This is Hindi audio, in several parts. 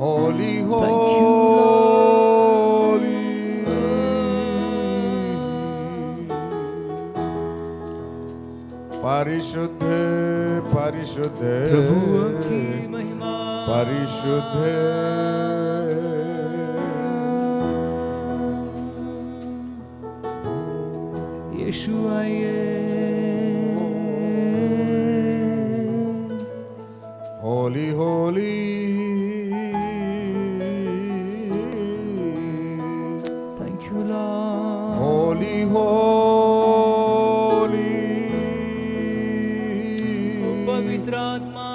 Holy, परिशुद्ध परिशुद्ध प्रभु की महिमा परिशुद्ध यीशु आइए Holi Holi thank you Lord Holi पवित्र आत्मा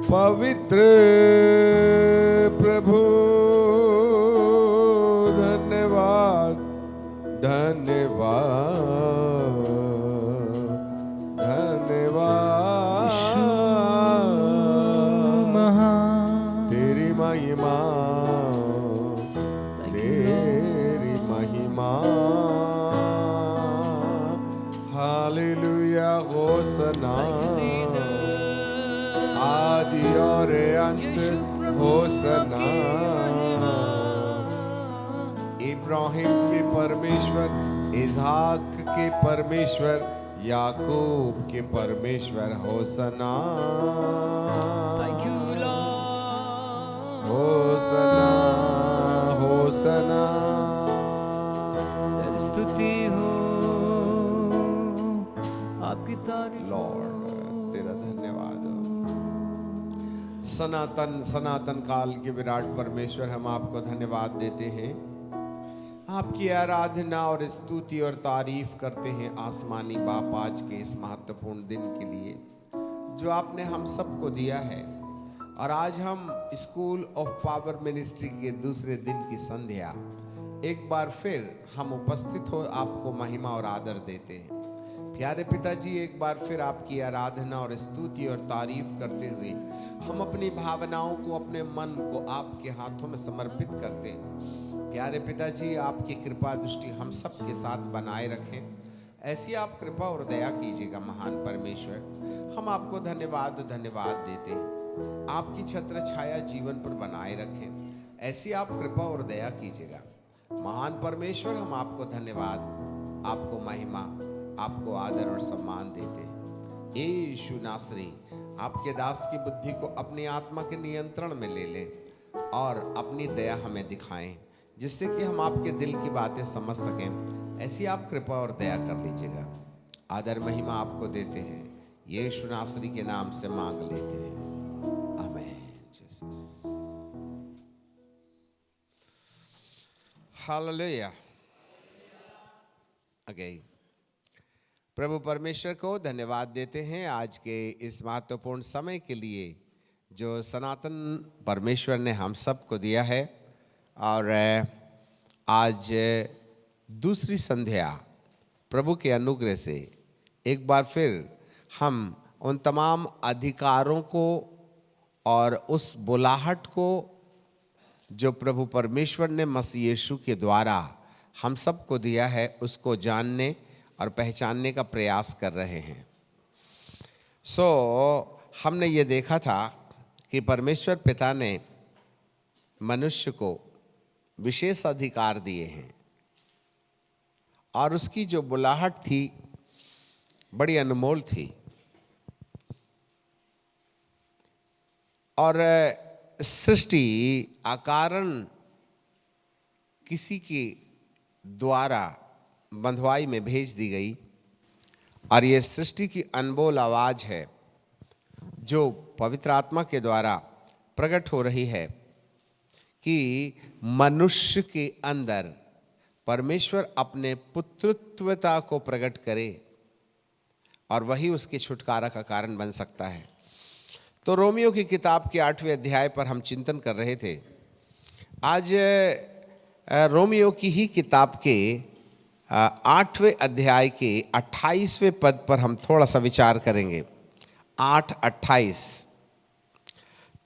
पवित्र प्रभु धन्यवाद धन्यवाद धन्यवाद तेरी महिमा तेरी महिमा हालेलुया होसना आदि और अंत होसना इब्राहिम के परमेश्वर इज़हाक के परमेश्वर याकूब के परमेश्वर होसना होसना होसना स्तुति हो आपकी तारीफ लॉर्ड तेरा धन्यवाद सनातन सनातन काल के विराट परमेश्वर हम आपको धन्यवाद देते हैं आपकी आराधना और स्तुति और तारीफ करते हैं आसमानी बाप आज के इस महत्वपूर्ण दिन के लिए जो आपने हम सबको दिया है और आज हम स्कूल ऑफ पावर मिनिस्ट्री के दूसरे दिन की संध्या एक बार फिर हम उपस्थित हो आपको महिमा और आदर देते हैं प्यारे पिताजी एक बार फिर आपकी आराधना और स्तुति और तारीफ करते हुए हम अपनी भावनाओं को अपने मन को आपके हाथों में समर्पित करते हैं प्यारे पिताजी आपकी कृपा दृष्टि हम सब के साथ बनाए रखें ऐसी आप कृपा और दया कीजिएगा महान परमेश्वर हम आपको धन्यवाद धन्यवाद देते हैं आपकी छत्र छाया जीवन पर बनाए रखें ऐसी आप कृपा और दया कीजिएगा महान परमेश्वर हम आपको धन्यवाद आपको महिमा आपको आदर और सम्मान देते हैं यीशु नासरी आपके दास की बुद्धि को अपनी आत्मा के नियंत्रण में ले लें और अपनी दया हमें दिखाएं जिससे कि हम आपके दिल की बातें समझ सकें ऐसी आप कृपा और दया कर लीजिएगा आदर महिमा आपको देते हैं यीशु नासरी के नाम से मांग लेते हैं आमीन जीसस हालेलुया ओके प्रभु परमेश्वर को धन्यवाद देते हैं आज के इस महत्वपूर्ण समय के लिए जो सनातन परमेश्वर ने हम सबको दिया है और आज दूसरी संध्या प्रभु के अनुग्रह से एक बार फिर हम उन तमाम अधिकारों को और उस बुलाहट को जो प्रभु परमेश्वर ने मसीह यीशु के द्वारा हम सबको दिया है उसको जानने और पहचानने का प्रयास कर रहे हैं हमने ये देखा था कि परमेश्वर पिता ने मनुष्य को विशेष अधिकार दिए हैं और उसकी जो बुलाहट थी बड़ी अनमोल थी और सृष्टि अकारण किसी के द्वारा बंधुआई में भेज दी गई और ये सृष्टि की अनमोल आवाज़ है जो पवित्र आत्मा के द्वारा प्रकट हो रही है कि मनुष्य के अंदर परमेश्वर अपने पुत्रत्वता को प्रकट करे और वही उसके छुटकारा का कारण बन सकता है। तो रोमियो की किताब के 8वें अध्याय पर हम चिंतन कर रहे थे। आज रोमियो की ही किताब के 8वें अध्याय के 28वें पद पर हम थोड़ा सा विचार करेंगे। 8:28।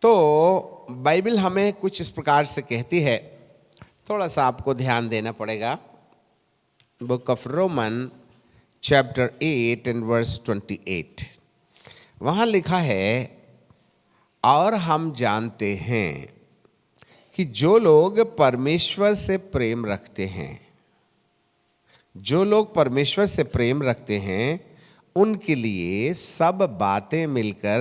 तो बाइबल हमें कुछ इस प्रकार से कहती है, थोड़ा सा आपको ध्यान देना पड़ेगा। Book of Roman chapter 8 and verse 28, वहाँ लिखा है, और हम जानते हैं कि जो लोग परमेश्वर से प्रेम रखते हैं, जो लोग परमेश्वर से प्रेम रखते हैं, उनके लिए सब बातें मिलकर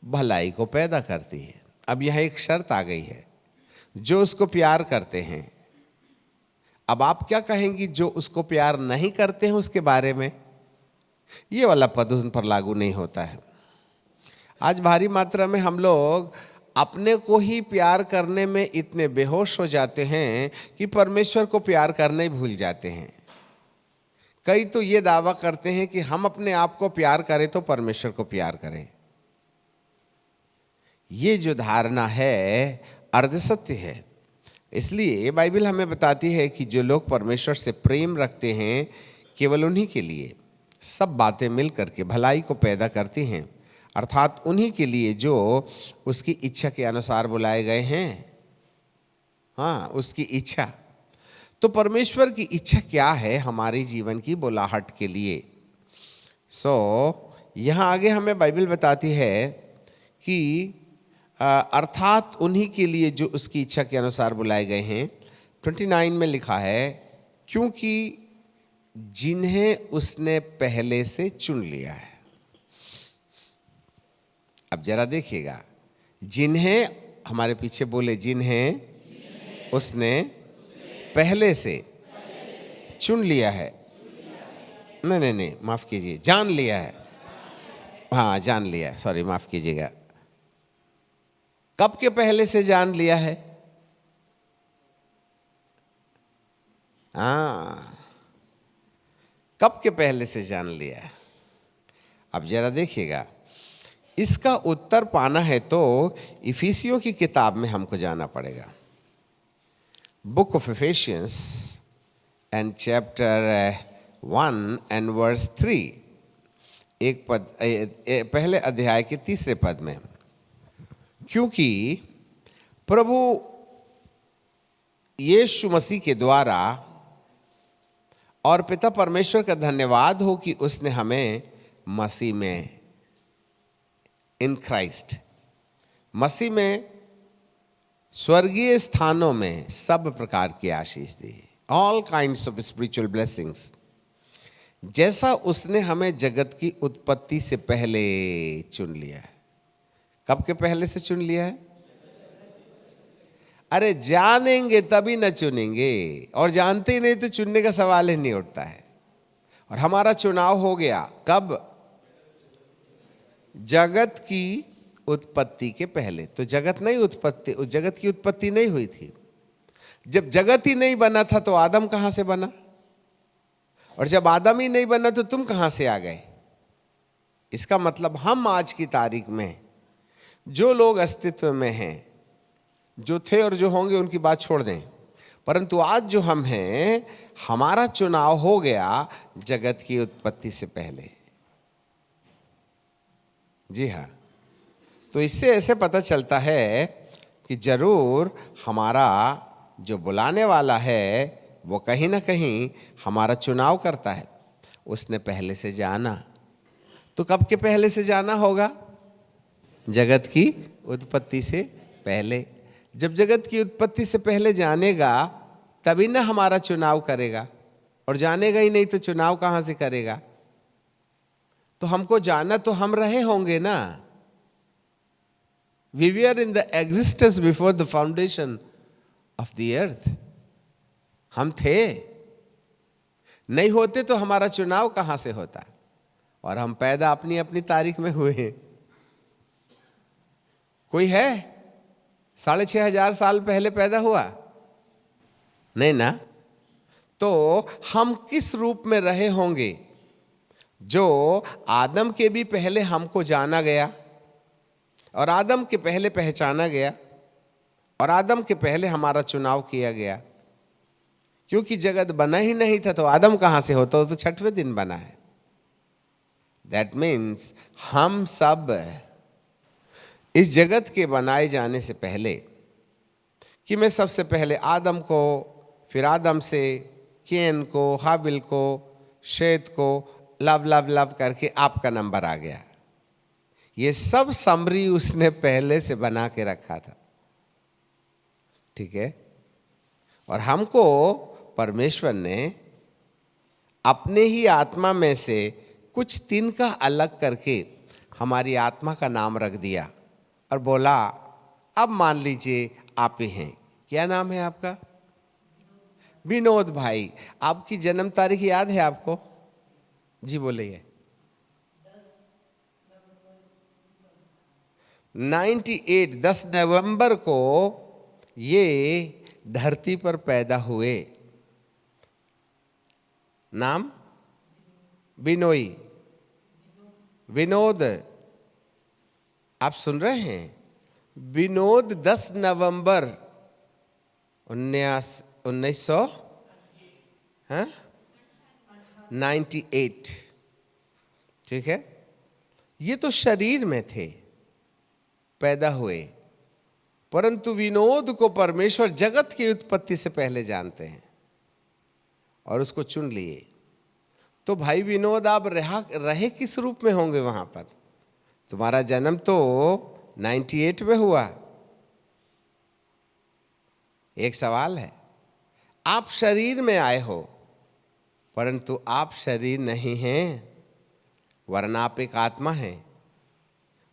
भलाई को पैदा करती है। अब यह एक शर्त आ गई है, जो उसको प्यार करते हैं। अब आप क्या कहेंगी जो उसको प्यार नहीं करते हैं उसके बारे में? ये वाला पद उन पर लागू नहीं होता है। आज भारी मात्रा में हम लोग अपने को ही प्यार करने में इतने बेहोश हो जाते हैं कि परमेश्वर को प्यार करना ही भूल जाते हैं। कई तो ये दावा करते हैं कि हम अपने आप को प्यार करें तो परमेश्वर को प्यार करें। ये जो धारणा है अर्ध सत्य है। इसलिए बाइबल हमें बताती है कि जो लोग परमेश्वर से प्रेम रखते हैं, केवल उन्हीं के लिए सब बातें मिल करके भलाई को पैदा करती हैं, अर्थात उन्हीं के लिए जो उसकी इच्छा के अनुसार बुलाए गए हैं। हाँ, उसकी इच्छा। तो परमेश्वर की इच्छा क्या है हमारे जीवन की बुलाहट के लिए? यहाँ आगे हमें बाइबल बताती है कि अर्थात उन्हीं के लिए जो उसकी इच्छा के अनुसार बुलाए गए हैं। 29 में लिखा है, क्योंकि जिन्हें उसने पहले से चुन लिया है। अब जरा देखिएगा, जिन्हें, हमारे पीछे बोले, जिन्हें उसने पहले से चुन लिया है। नहीं, माफ कीजिए, जान लिया है। हाँ, जान लिया है, सॉरी, माफ कीजिएगा। कब के पहले से जान लिया है? हाँ, कब के पहले से जान लिया है? अब जरा देखिएगा, इसका उत्तर पाना है तो इफिसियों की किताब में हमको जाना पड़ेगा। Book of Ephesians and chapter 1 and verse 3, एक पद, पहले अध्याय के 3 पद में, क्योंकि प्रभु यीशु मसीह के द्वारा और पिता परमेश्वर का धन्यवाद हो कि उसने हमें मसीह में, इन क्राइस्ट, मसीह में स्वर्गीय स्थानों में सब प्रकार की आशीष दी, all kinds of spiritual blessings, जैसा उसने हमें जगत की उत्पत्ति से पहले चुन लिया है। कब के पहले से चुन लिया है? अरे जानेंगे तभी न चुनेंगे, और जानते ही नहीं तो चुनने का सवाल ही नहीं उठता है। और हमारा चुनाव हो गया कब? जगत की उत्पत्ति के पहले। तो जगत की उत्पत्ति नहीं हुई थी। जब जगत ही नहीं बना था तो आदम कहां से बना? और जब आदम ही नहीं बना तो तुम कहां से आ गए? इसका मतलब हम आज की तारीख में जो लोग अस्तित्व में हैं, जो थे और जो होंगे उनकी बात छोड़ दें, परंतु आज जो हम हैं, हमारा चुनाव हो गया जगत की उत्पत्ति से पहले। जी हाँ, तो इससे ऐसे पता चलता है कि जरूर हमारा जो बुलाने वाला है वो कहीं ना कहीं हमारा चुनाव करता है। उसने पहले से जाना। तो कब के पहले से जाना होगा? जगत की उत्पत्ति से पहले। जब जगत की उत्पत्ति से पहले जानेगा तभी ना हमारा चुनाव करेगा, और जानेगा ही नहीं तो चुनाव कहां से करेगा? तो हमको जाना तो हम रहे होंगे ना। We were in the existence before the foundation of the earth. हम थे। नहीं होते तो हमारा चुनाव कहां से होता? और हम पैदा अपनी अपनी तारीख में हुए हैं। कोई है 6,500 साल पहले पैदा हुआ? नहीं ना। तो हम किस रूप में रहे होंगे? जो आदम के भी पहले हमको जाना गया, और आदम के पहले पहचाना गया, और आदम के पहले हमारा चुनाव किया गया। क्योंकि जगत बना ही नहीं था तो आदम कहां से होता? वो तो 6वें दिन बना है। दैट मीन्स हम सब इस जगत के बनाए जाने से पहले, कि मैं सबसे पहले आदम को, फिर आदम से केन को, हाबिल को, शेत को लव लव लव करके आपका नंबर आ गया। ये सब समरी उसने पहले से बना के रखा था, ठीक है। और हमको परमेश्वर ने अपने ही आत्मा में से कुछ तिनका अलग करके हमारी आत्मा का नाम रख दिया और बोला अब मान लीजिए आप ही हैं। क्या नाम है आपका? विनोद भाई। आपकी जन्म तारीख याद है आपको? जी बोलिए। 98, 10 नवंबर को ये धरती पर पैदा हुए। नाम बिनोई, विनोद। आप सुन रहे हैं? विनोद 10 नवंबर 1998, ठीक है। ये तो शरीर में थे, पैदा हुए, परंतु विनोद को परमेश्वर जगत की उत्पत्ति से पहले जानते हैं और उसको चुन लिए। तो भाई विनोद, आप रहे किस रूप में होंगे वहां पर? तुम्हारा जन्म तो 98 में हुआ। एक सवाल है, आप शरीर में आए हो, परंतु आप शरीर नहीं हैं, वरना आप एक आत्मा हैं।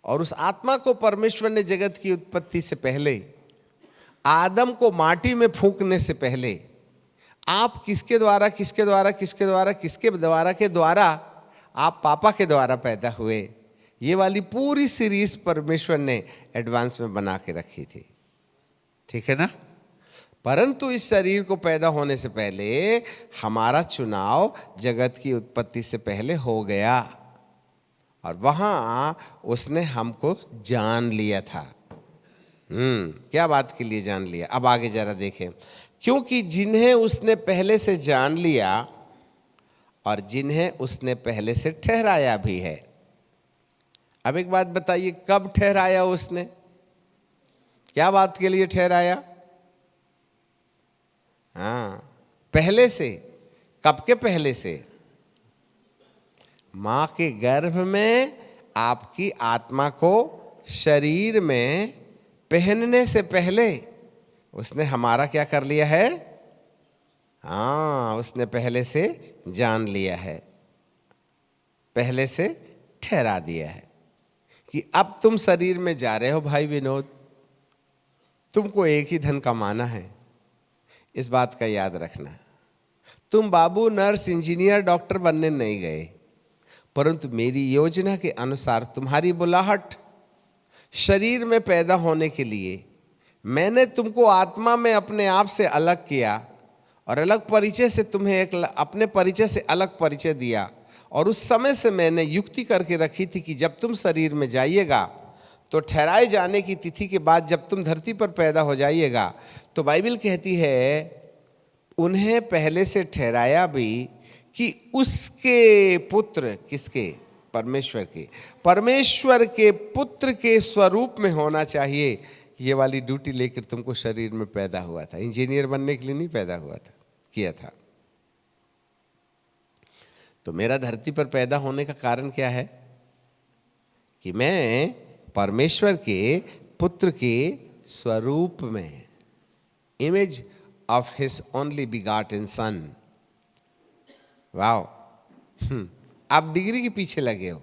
और उस आत्मा को परमेश्वर ने जगत की उत्पत्ति से पहले, आदम को माटी में फूंकने से पहले, आप किसके द्वारा के द्वारा आप पापा के द्वारा पैदा हुए। ये वाली पूरी सीरीज परमेश्वर ने एडवांस में बना के रखी थी, ठीक है ना। परंतु इस शरीर को पैदा होने से पहले हमारा चुनाव जगत की उत्पत्ति से पहले हो गया और वहां उसने हमको जान लिया था। क्या बात के लिए जान लिया? अब आगे जरा देखें। क्योंकि जिन्हें उसने पहले से जान लिया और जिन्हें उसने पहले से ठहराया भी है। अब एक बात बताइए, कब ठहराया उसने? क्या बात के लिए ठहराया? पहले से। कब के पहले से? मां के गर्भ में आपकी आत्मा को शरीर में पहनने से पहले उसने हमारा क्या कर लिया है? उसने पहले से जान लिया है, पहले से ठहरा दिया है कि अब तुम शरीर में जा रहे हो भाई विनोद, तुमको एक ही धन कमाना है। इस बात का याद रखना, तुम बाबू नर्स, इंजीनियर, डॉक्टर बनने नहीं गए, परंतु मेरी योजना के अनुसार तुम्हारी बुलाहट शरीर में पैदा होने के लिए मैंने तुमको आत्मा में अपने आप से अलग किया और अलग परिचय से तुम्हें अपने परिचय से अलग परिचय दिया। और उस समय से मैंने युक्ति करके रखी थी कि जब तुम शरीर में जाइएगा तो ठहराए जाने की तिथि के बाद जब तुम धरती पर पैदा हो जाइएगा, तो बाइबल कहती है उन्हें पहले से ठहराया भी कि उसके पुत्र, किसके? परमेश्वर के पुत्र के स्वरूप में होना चाहिए। ये वाली ड्यूटी लेकर तुमको शरीर में पैदा हुआ था। इंजीनियर बनने के लिए नहीं पैदा हुआ था, किया था। तो मेरा धरती पर पैदा होने का कारण क्या है? कि मैं परमेश्वर के पुत्र के स्वरूप में, image of his only begotten son. Wow, आप डिग्री के पीछे लगे हो,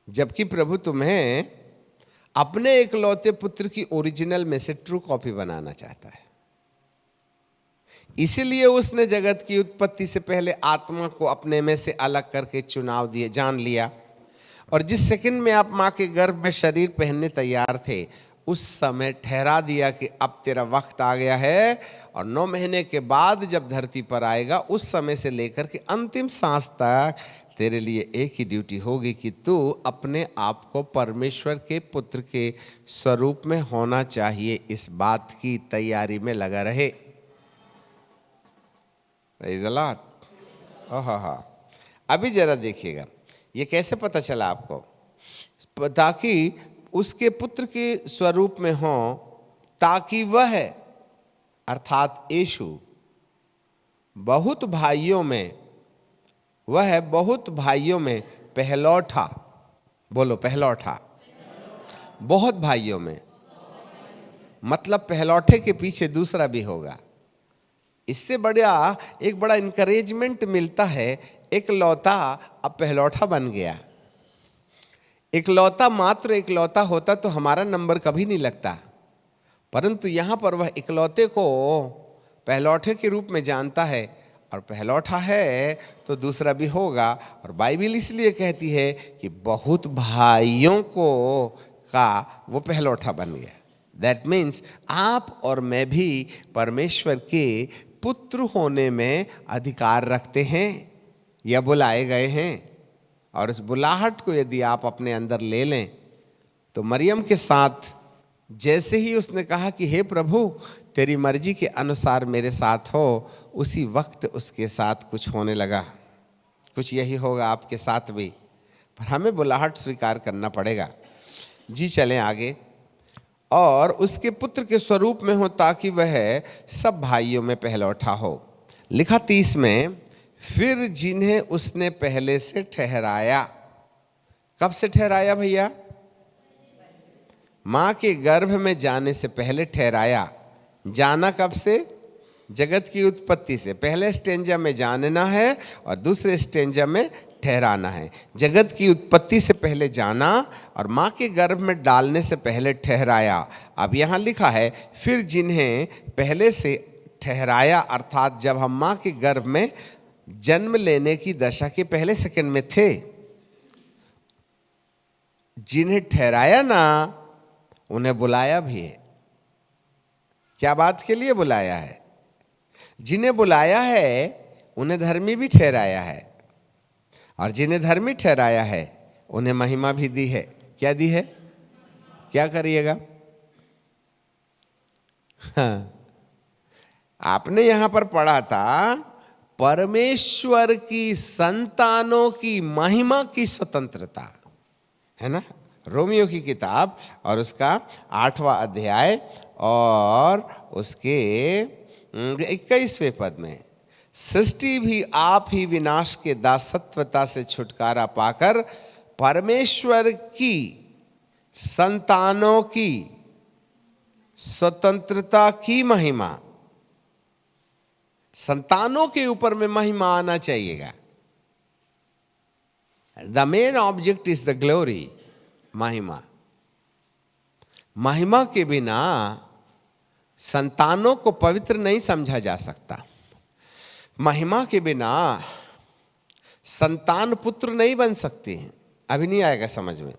जबकि प्रभु तुम्हें अपने एकलौते पुत्र की ओरिजिनल में से ट्रू कॉपी बनाना चाहता है। इसीलिए उसने जगत की उत्पत्ति से पहले आत्मा को अपने में से अलग करके चुनाव दिए, जान लिया। और जिस सेकंड में आप मां के गर्भ में शरीर पहनने तैयार थे, उस समय ठहरा दिया कि अब तेरा वक्त आ गया है। और 9 महीने के बाद जब धरती पर आएगा, उस समय से लेकर के अंतिम सांस तक तेरे लिए एक ही ड्यूटी होगी कि तू अपने आप को परमेश्वर के पुत्र के स्वरूप में होना चाहिए, इस बात की तैयारी में लगा रहे। Praise the Lord. अभी जरा देखिएगा, ये कैसे पता चला आपको? ताकि उसके पुत्र के स्वरूप में हो, ताकि वह अर्थात यीशु बहुत भाइयों में, वह बहुत भाइयों में पहलौठा, बोलो पहलौठा, बहुत भाइयों में, मतलब पहलौठे के पीछे दूसरा भी होगा। इससे एक बड़ा इंकरेजमेंट मिलता है। इकलौता अब पहलौठा बन गया। इकलौता मात्र इकलौता होता तो हमारा नंबर कभी नहीं लगता, परंतु यहां पर वह इकलौते को पहलौठे के रूप में जानता है, और पहलौठा है तो दूसरा भी होगा। और बाइबल इसलिए कहती है कि बहुत भाइयों को का वो पहलौठा बन गया। दैट मीन्स आप और मैं भी परमेश्वर के पुत्र होने में अधिकार रखते हैं या बुलाए गए हैं। और उस बुलाहट को यदि आप अपने अंदर ले लें तो मरियम के साथ जैसे ही उसने कहा कि हे प्रभु तेरी मर्जी के अनुसार मेरे साथ हो, उसी वक्त उसके साथ कुछ होने लगा। कुछ यही होगा आपके साथ भी, पर हमें बुलाहट स्वीकार करना पड़ेगा। जी चलें आगे। और उसके पुत्र के स्वरूप में हो ताकि वह सब भाइयों में पहलौठा हो। लिखा 30 में, फिर जिन्हें उसने पहले से ठहराया। कब से ठहराया भैया? मां के गर्भ में जाने से पहले ठहराया। जाना कब से? जगत की उत्पत्ति से। पहले स्टेंजा में जानना है और दूसरे स्टेंजा में ठहराना है। जगत की उत्पत्ति से पहले जाना और मां के गर्भ में डालने से पहले ठहराया। अब यहां लिखा है फिर जिन्हें पहले से ठहराया, अर्थात जब हम मां के गर्भ में जन्म लेने की दशा के पहले सेकंड में थे, जिन्हें ठहराया ना उन्हें बुलाया भी है। क्या बात के लिए बुलाया है? जिन्हें बुलाया है उन्हें धर्मी भी ठहराया है, और जिन्हें धर्मी ठहराया है उन्हें महिमा भी दी है। क्या दी है? क्या करिएगा? हाँ, आपने यहां पर पढ़ा था परमेश्वर की संतानों की महिमा की स्वतंत्रता, है ना? रोमियो की किताब और उसका 8वां अध्याय और उसके 21वें पद में, सृष्टि भी आप ही विनाश के दासत्वता से छुटकारा पाकर परमेश्वर की संतानों की स्वतंत्रता की महिमा, संतानों के ऊपर में महिमा आना चाहिएगा। The main object is the glory, महिमा। महिमा के बिना संतानों को पवित्र नहीं समझा जा सकता। महिमा के बिना संतान पुत्र नहीं बन सकते हैं। अभी नहीं आएगा समझ में।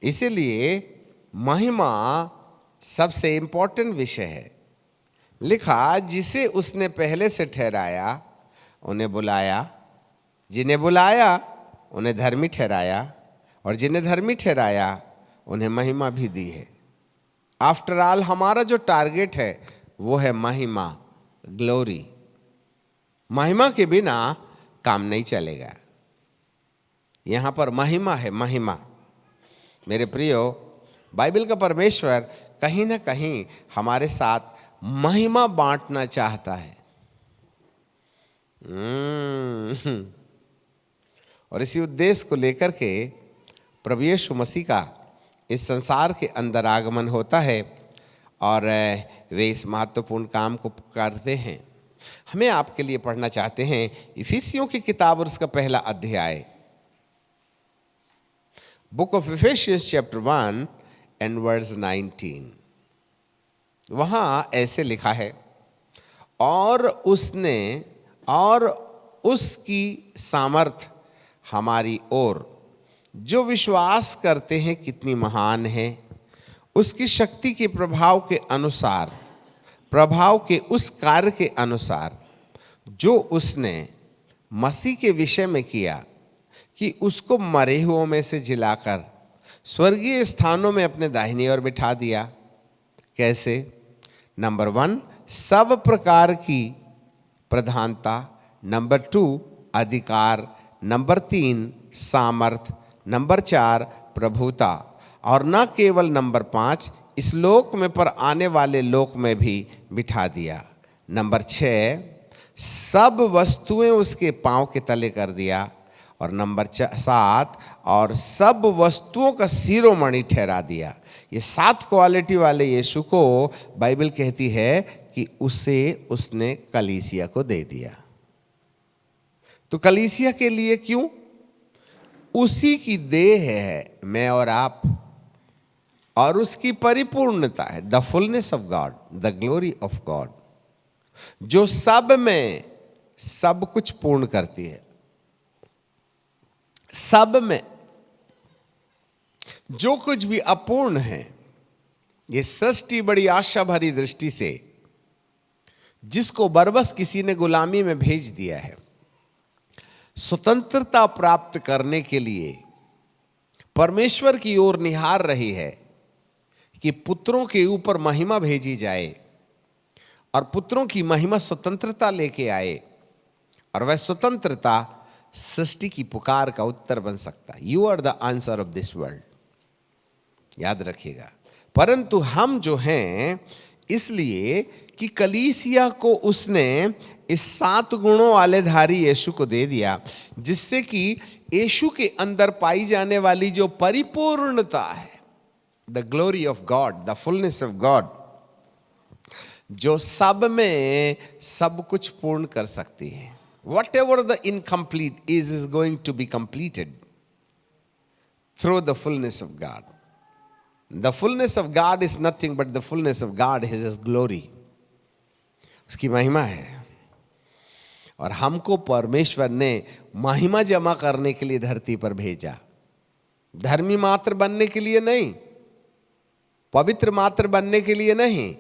इसीलिए महिमा सबसे इंपॉर्टेंट विषय है। लिखा जिसे उसने पहले से ठहराया उन्हें बुलाया, जिन्हें बुलाया उन्हें धर्मी ठहराया, और जिन्हें धर्मी ठहराया उन्हें महिमा भी दी है। आफ्टर ऑल हमारा जो टारगेट है वो है महिमा, ग्लोरी। महिमा के बिना काम नहीं चलेगा। यहां पर महिमा है, महिमा। मेरे प्रियो, बाइबल का परमेश्वर कहीं ना कहीं हमारे साथ महिमा बांटना चाहता है। और इसी उद्देश्य को लेकर के प्रभु यीशु मसीह का इस संसार के अंदर आगमन होता है और वे इस महत्वपूर्ण काम को करते हैं। हमें आपके लिए पढ़ना चाहते हैं इफिसियों की किताब और उसका पहला अध्याय, book of Ephesians chapter 1 and verse 19। वहां ऐसे लिखा है, और उसने और उसकी सामर्थ हमारी ओर जो विश्वास करते हैं कितनी महान है, उसकी शक्ति के प्रभाव के अनुसार, प्रभाव के उस कार्य के अनुसार जो उसने मसीह के विषय में किया कि उसको मरे हुओं में से जिलाकर स्वर्गीय स्थानों में अपने दाहिनी ओर बिठा दिया। कैसे? नंबर 1 सब प्रकार की प्रधानता, नंबर 2 अधिकार, नंबर 3 सामर्थ, नंबर 4 प्रभुता, और न केवल नंबर 5 इस लोक में पर आने वाले लोक में भी बिठा दिया। नंबर 6 सब वस्तुएं उसके पांव के तले कर दिया। और नंबर 7 और सब वस्तुओं का शिरोमणि ठहरा दिया। ये 7 क्वालिटी वाले यीशु को बाइबल कहती है कि उसने कलीसिया को दे दिया। तो कलीसिया के लिए क्यों? उसी की देह है मैं और आप, और उसकी परिपूर्णता है, the fullness of God, the glory of God, जो सब में सब कुछ पूर्ण करती है। सब में जो कुछ भी अपूर्ण है, ये सृष्टि बड़ी आशा भरी दृष्टि से, जिसको बरबस किसी ने गुलामी में भेज दिया है, स्वतंत्रता प्राप्त करने के लिए परमेश्वर की ओर निहार रही है कि पुत्रों के ऊपर महिमा भेजी जाए, और पुत्रों की महिमा स्वतंत्रता लेके आए, और वह स्वतंत्रता सृष्टि की पुकार का उत्तर बन सकता है। You are the answer of this world, याद रखिएगा। परंतु हम जो हैं, इसलिए कि कलीसिया को उसने इस 7 गुणों वाले धारी यीशु को दे दिया, जिससे कि यीशु के अंदर पाई जाने वाली जो परिपूर्णता है, the glory of God, the fullness of God, जो सब में सब कुछ पूर्ण कर सकती है। Whatever the incomplete is going to be completed through the fullness of God. The fullness of God is nothing but the fullness of God is His glory. उसकी महिमा है। और हमको परमेश्वर ने महिमा जमा करने के लिए धरती पर भेजा, धर्मी मात्र बनने के लिए नहीं, पवित्र मात्र बनने के लिए नहीं,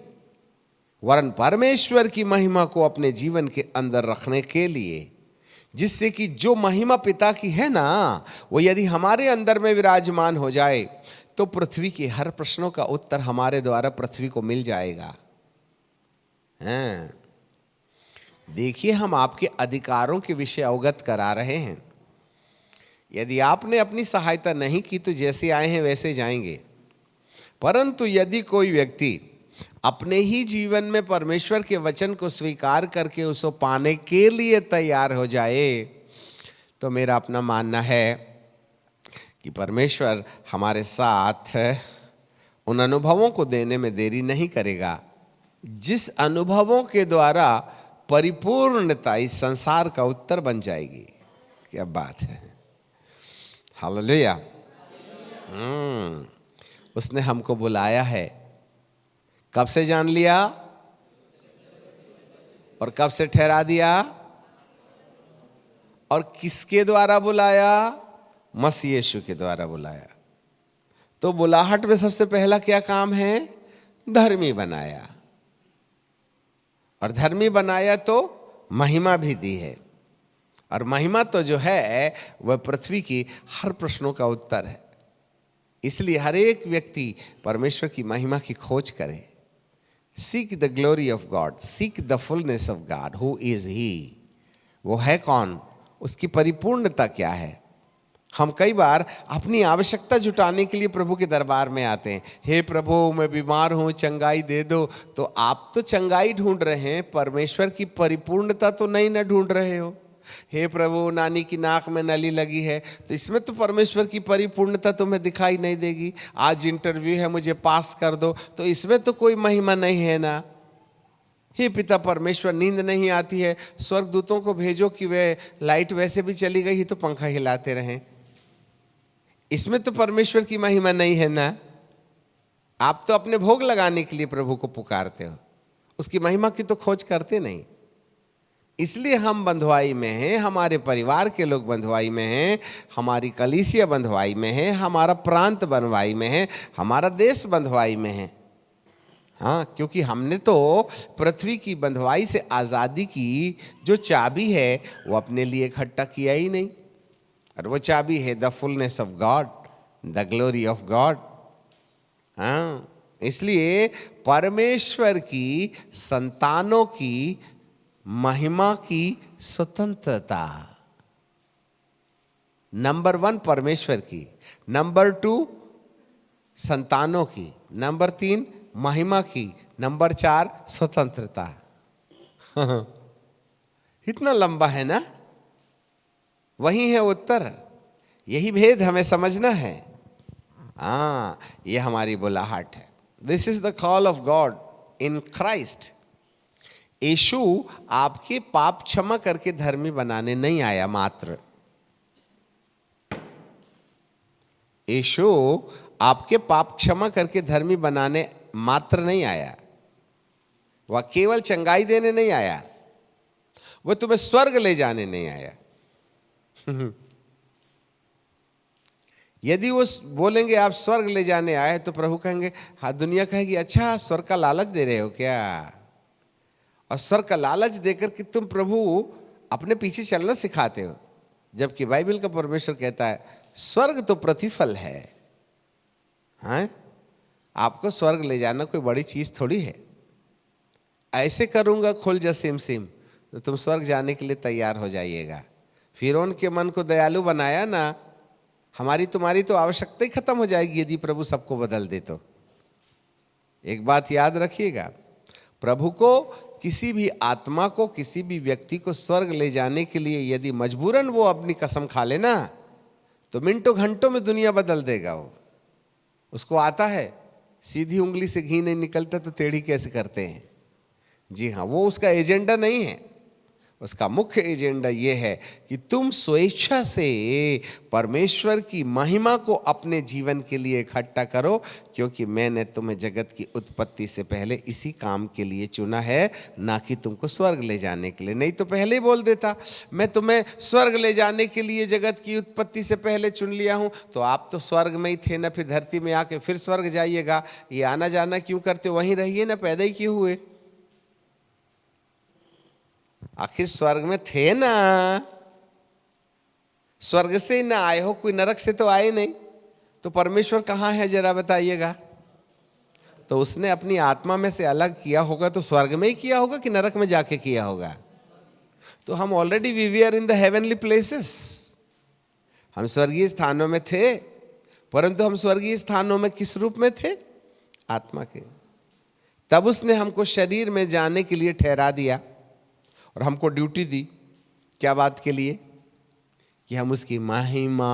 वरन परमेश्वर की महिमा को अपने जीवन के अंदर रखने के लिए, जिससे कि जो महिमा पिता की है ना, वो यदि हमारे अंदर में विराजमान हो जाए, तो पृथ्वी के हर प्रश्नों का उत्तर हमारे द्वारा पृथ्वी को मिल जाएगा। हैं? देखिए, हम आपके अधिकारों के विषय अवगत करा रहे हैं। यदि आपने अपनी सहायता नहीं की तो जैसे आए हैं वैसे जाएंगे। परंतु यदि कोई व्यक्ति अपने ही जीवन में परमेश्वर के वचन को स्वीकार करके उसको पाने के लिए तैयार हो जाए, तो मेरा अपना मानना है कि परमेश्वर हमारे साथ उन अनुभवों को देने में देरी नहीं करेगा, जिस अनुभवों के द्वारा परिपूर्णता इस संसार का उत्तर बन जाएगी। क्या बात है, हालेलुया। उसने हमको बुलाया है। कब से जान लिया और कब से ठहरा दिया, और किसके द्वारा बुलाया? मसीह यीशु के द्वारा बुलाया। तो बुलाहट में सबसे पहला क्या काम है? धर्मी बनाया, और धर्मी बनाया तो महिमा भी दी है, और महिमा तो जो है वह पृथ्वी की हर प्रश्नों का उत्तर है। इसलिए हर एक व्यक्ति परमेश्वर की महिमा की खोज करे। Seek the glory of God, seek the fullness of God. Who is He? वो है कौन? उसकी परिपूर्णता क्या है? हम कई बार अपनी आवश्यकता जुटाने के लिए प्रभु के दरबार में आते हैं। हे प्रभु, मैं बीमार हूँ, चंगाई दे दो। तो आप तो चंगाई ढूंढ रहे हैं, परमेश्वर की परिपूर्णता तो नहीं ना ढूंढ रहे हो। हे प्रभु, नानी की नाक में नली लगी है, तो इसमें तो परमेश्वर की परिपूर्णता तुम्हें दिखाई नहीं देगी। आज इंटरव्यू है, मुझे पास कर दो, तो इसमें तो कोई महिमा नहीं है ना। हे पिता परमेश्वर, नींद नहीं आती है, स्वर्गदूतों को भेजो कि वे लाइट वैसे भी चली गई तो पंखा हिलाते रहें। इसमें तो परमेश्वर की महिमा नहीं है ना। आप तो अपने भोग लगाने के लिए प्रभु को पुकारते हो, उसकी महिमा की तो खोज करते नहीं। इसलिए हम बंधुआई में हैं, हमारे परिवार के लोग बंधुआई में हैं, हमारी कलीसिया बंधुआई में है, हमारा प्रांत बंधुआई में है, हमारा देश बंधुआई में है। हाँ, क्योंकि हमने तो पृथ्वी की बंधुआई से आज़ादी की जो चाबी है वो अपने लिए इकट्ठा किया ही नहीं, और वो चाबी है the fullness of God, the glory of God. हाँ, इसलिए परमेश्वर की संतानों की महिमा की स्वतंत्रता, नंबर 1 परमेश्वर की, नंबर 2 संतानों की, नंबर 3 महिमा की, नंबर 4 स्वतंत्रता। इतना लंबा है ना? वही है उत्तर। यही भेद हमें समझना है। ये हमारी बुलाहट है। This is the call of God in Christ. यीशु आपके पाप क्षमा करके धर्मी बनाने नहीं आया मात्र। यीशु आपके पाप क्षमा करके धर्मी बनाने मात्र नहीं आया। वह केवल चंगाई देने नहीं आया, वह तुम्हें स्वर्ग ले जाने नहीं आया। यदि वो बोलेंगे आप स्वर्ग ले जाने आए, तो प्रभु कहेंगे, हाँ, दुनिया कहेगी अच्छा स्वर्ग का लालच दे रहे हो क्या? और स्वर्ग का लालच देकर कि तुम प्रभु अपने पीछे चलना सिखाते हो। जबकि बाइबल का परमेश्वर कहता है स्वर्ग तो प्रतिफल है। हाँ, आपको स्वर्ग ले जाना कोई बड़ी चीज थोड़ी है। ऐसे करूंगा खुल जा सिम सिम तो तुम स्वर्ग जाने के लिए तैयार हो जाइएगा। फिरौन के मन को दयालु बनाया ना, हमारी तुम्हारी तो आवश्यकता ही खत्म हो जाएगी यदि प्रभु सबको बदल दे तो। एक बात याद रखिएगा, प्रभु को, किसी भी आत्मा को, किसी भी व्यक्ति को स्वर्ग ले जाने के लिए यदि मजबूरन वो अपनी कसम खा लेना, तो मिनटों घंटों में दुनिया बदल देगा। वो उसको आता है, सीधी उंगली से घी नहीं निकलता तो टेढ़ी कैसे करते हैं। जी हाँ, वो उसका एजेंडा नहीं है। उसका मुख्य एजेंडा ये है कि तुम स्वेच्छा से परमेश्वर की महिमा को अपने जीवन के लिए इकट्ठा करो, क्योंकि मैंने तुम्हें जगत की उत्पत्ति से पहले इसी काम के लिए चुना है, ना कि तुमको स्वर्ग ले जाने के लिए। नहीं तो पहले ही बोल देता, मैं तुम्हें स्वर्ग ले जाने के लिए जगत की उत्पत्ति से पहले चुन लिया हूं। तो आप तो स्वर्ग में ही थे ना, फिर धरती में आके फिर स्वर्ग जाइएगा। ये आना जाना क्यों करते? वहीं रहिए ना, पैदा ही क्यों हुए? आखिर स्वर्ग में थे ना, स्वर्ग से ही ना आए हो, कोई नरक से तो आए नहीं। तो परमेश्वर कहाँ है जरा बताइएगा? तो उसने अपनी आत्मा में से अलग किया होगा तो स्वर्ग में ही किया होगा कि नरक में जाके किया होगा? तो हम already we are in the heavenly places. हम स्वर्गीय स्थानों में थे, परंतु हम स्वर्गीय स्थानों में किस रूप में थे? आत्मा के। तब उसने हमको शरीर में जाने के लिए ठहरा दिया और हमको ड्यूटी दी। क्या बात के लिए? कि हम उसकी महिमा,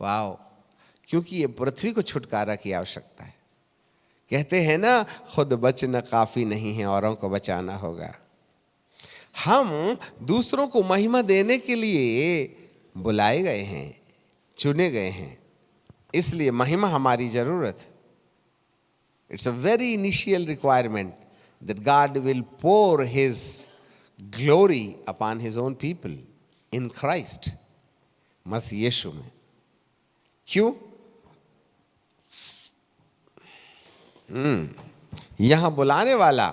वाओ, क्योंकि ये पृथ्वी को छुटकारा की आवश्यकता है। कहते हैं ना, खुद बचना काफी नहीं है, औरों को बचाना होगा। हम दूसरों को महिमा देने के लिए बुलाए गए हैं, चुने गए हैं, इसलिए महिमा हमारी जरूरत। It's a very initial requirement that God will pour His glory upon His own people in Christ, मसीह यीशु में। क्यों? यहां बुलाने वाला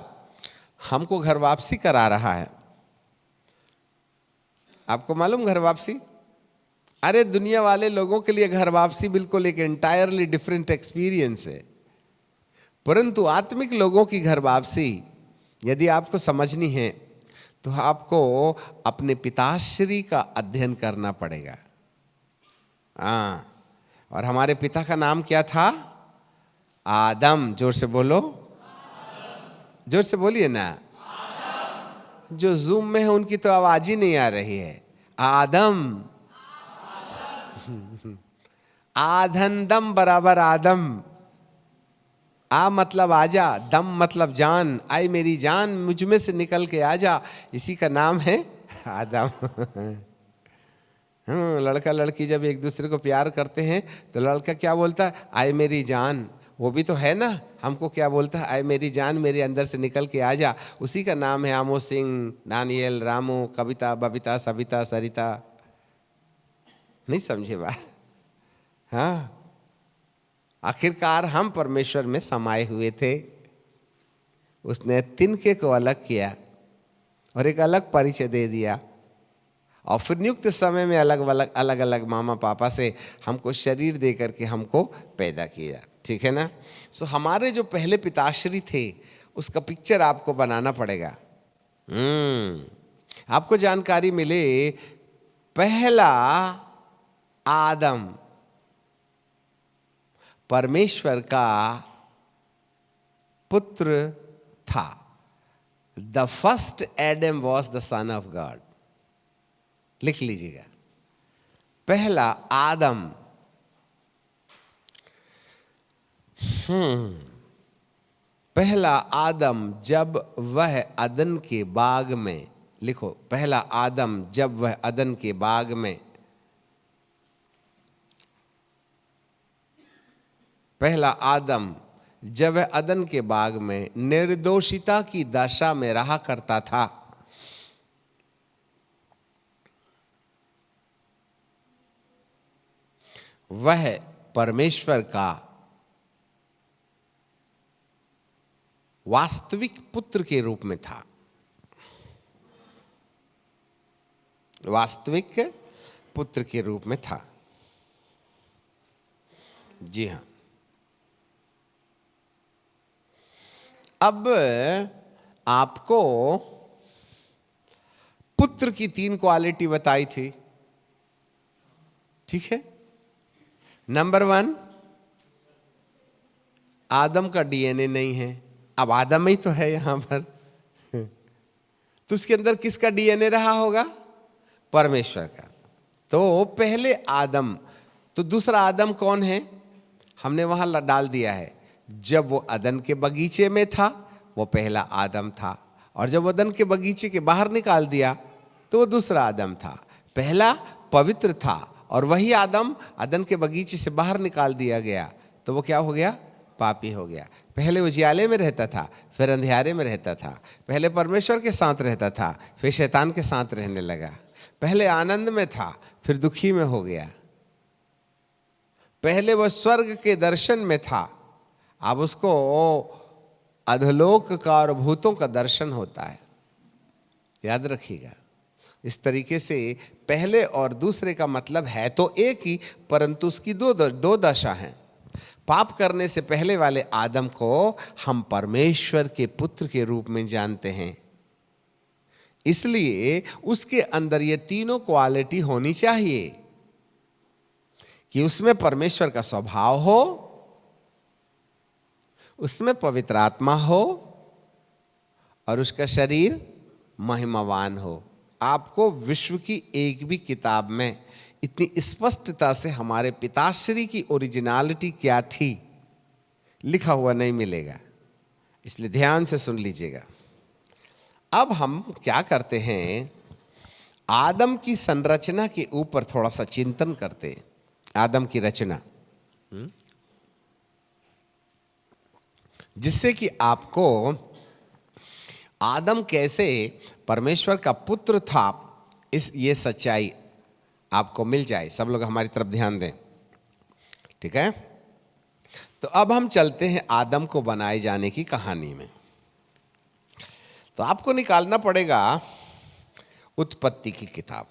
हमको घर वापसी करा रहा है। आपको मालूम घर वापसी? अरे दुनिया वाले लोगों के लिए घर वापसी बिल्कुल एक एंटायरली डिफरेंट एक्सपीरियंस है, परंतु आत्मिक लोगों की घर वापसी यदि आपको समझनी है तो आपको अपने पिताश्री का अध्ययन करना पड़ेगा। और हमारे पिता का नाम क्या था? आदम। जोर से बोलो, जोर से बोलिए ना। जो जूम में है उनकी तो आवाज ही नहीं आ रही है। आदम। आधन-दम बराबर आदम। आ मतलब आजा, दम मतलब जान। आई मेरी जान, मुझ में से निकल के आजा, इसी का नाम है आदम। लड़का लड़की जब एक दूसरे को प्यार करते हैं तो लड़का क्या बोलता है? आई मेरी जान। वो भी तो है ना, हमको क्या बोलता है? आई मेरी जान, मेरे अंदर से निकल के आजा। उसी का नाम है आमो सिंह, दानियल, रामू, कविता, बबीता, सविता, सरिता। नहीं समझे बात? हाँ, आखिरकार हम परमेश्वर में समाये हुए थे। उसने तिनके को अलग किया और एक अलग परिचय दे दिया, और फिर नियुक्त समय में अलग अलग मामा पापा से हमको शरीर दे करके हमको पैदा किया। ठीक है ना? सो हमारे जो पहले पिताश्री थे उसका पिक्चर आपको बनाना पड़ेगा। आपको जानकारी मिले पहला आदम परमेश्वर का पुत्र था। The first Adam was the son of God. लिख लीजिएगा, पहला आदम पहला आदम जब वह अदन के बाग में, लिखो, पहला आदम जब वह अदन के बाग में, पहला आदम जब वह अदन के बाग में निर्दोषिता की दशा में रहा करता था, वह परमेश्वर का वास्तविक पुत्र के रूप में था। वास्तविक पुत्र के रूप में था। जी हां। अब आपको पुत्र की 3 क्वालिटी बताई थी, ठीक है। नंबर 1, आदम का डीएनए नहीं है। अब आदम ही तो है यहां पर तो उसके अंदर किसका डीएनए रहा होगा? परमेश्वर का। तो पहले आदम, तो दूसरा आदम कौन है? हमने वहां डाल दिया है। जब वो अदन के बगीचे में था वो पहला आदम था, और जब अदन के बगीचे के बाहर निकाल दिया तो वो दूसरा आदम था। पहला पवित्र था, और वही आदम अदन के बगीचे से बाहर निकाल दिया गया तो वो क्या हो गया? पापी हो गया। पहले उजियाले में रहता था, फिर अंधियारे में रहता था। पहले परमेश्वर के साथ रहता था, फिर शैतान के साथ रहने लगा। पहले आनंद में था, फिर दुखी में हो गया। पहले वह स्वर्ग के दर्शन में था, अब उसको अधोलोक का और भूतों का दर्शन होता है। याद रखिएगा, इस तरीके से पहले और दूसरे का मतलब है तो एक ही, परंतु उसकी दो दशा हैं। पाप करने से पहले वाले आदम को हम परमेश्वर के पुत्र के रूप में जानते हैं, इसलिए उसके अंदर ये तीनों क्वालिटी होनी चाहिए कि उसमें परमेश्वर का स्वभाव हो, उसमें पवित्र आत्मा हो, और उसका शरीर महिमावान हो। आपको विश्व की एक भी किताब में इतनी स्पष्टता से हमारे पिताश्री की ओरिजिनलिटी क्या थी लिखा हुआ नहीं मिलेगा, इसलिए ध्यान से सुन लीजिएगा। अब हम क्या करते हैं, आदम की संरचना के ऊपर थोड़ा सा चिंतन करते हैं। आदम की रचना, जिससे कि आपको आदम कैसे परमेश्वर का पुत्र था ये सच्चाई आपको मिल जाए। सब लोग हमारी तरफ ध्यान दें, ठीक है। तो अब हम चलते हैं आदम को बनाए जाने की कहानी में। तो आपको निकालना पड़ेगा उत्पत्ति की किताब,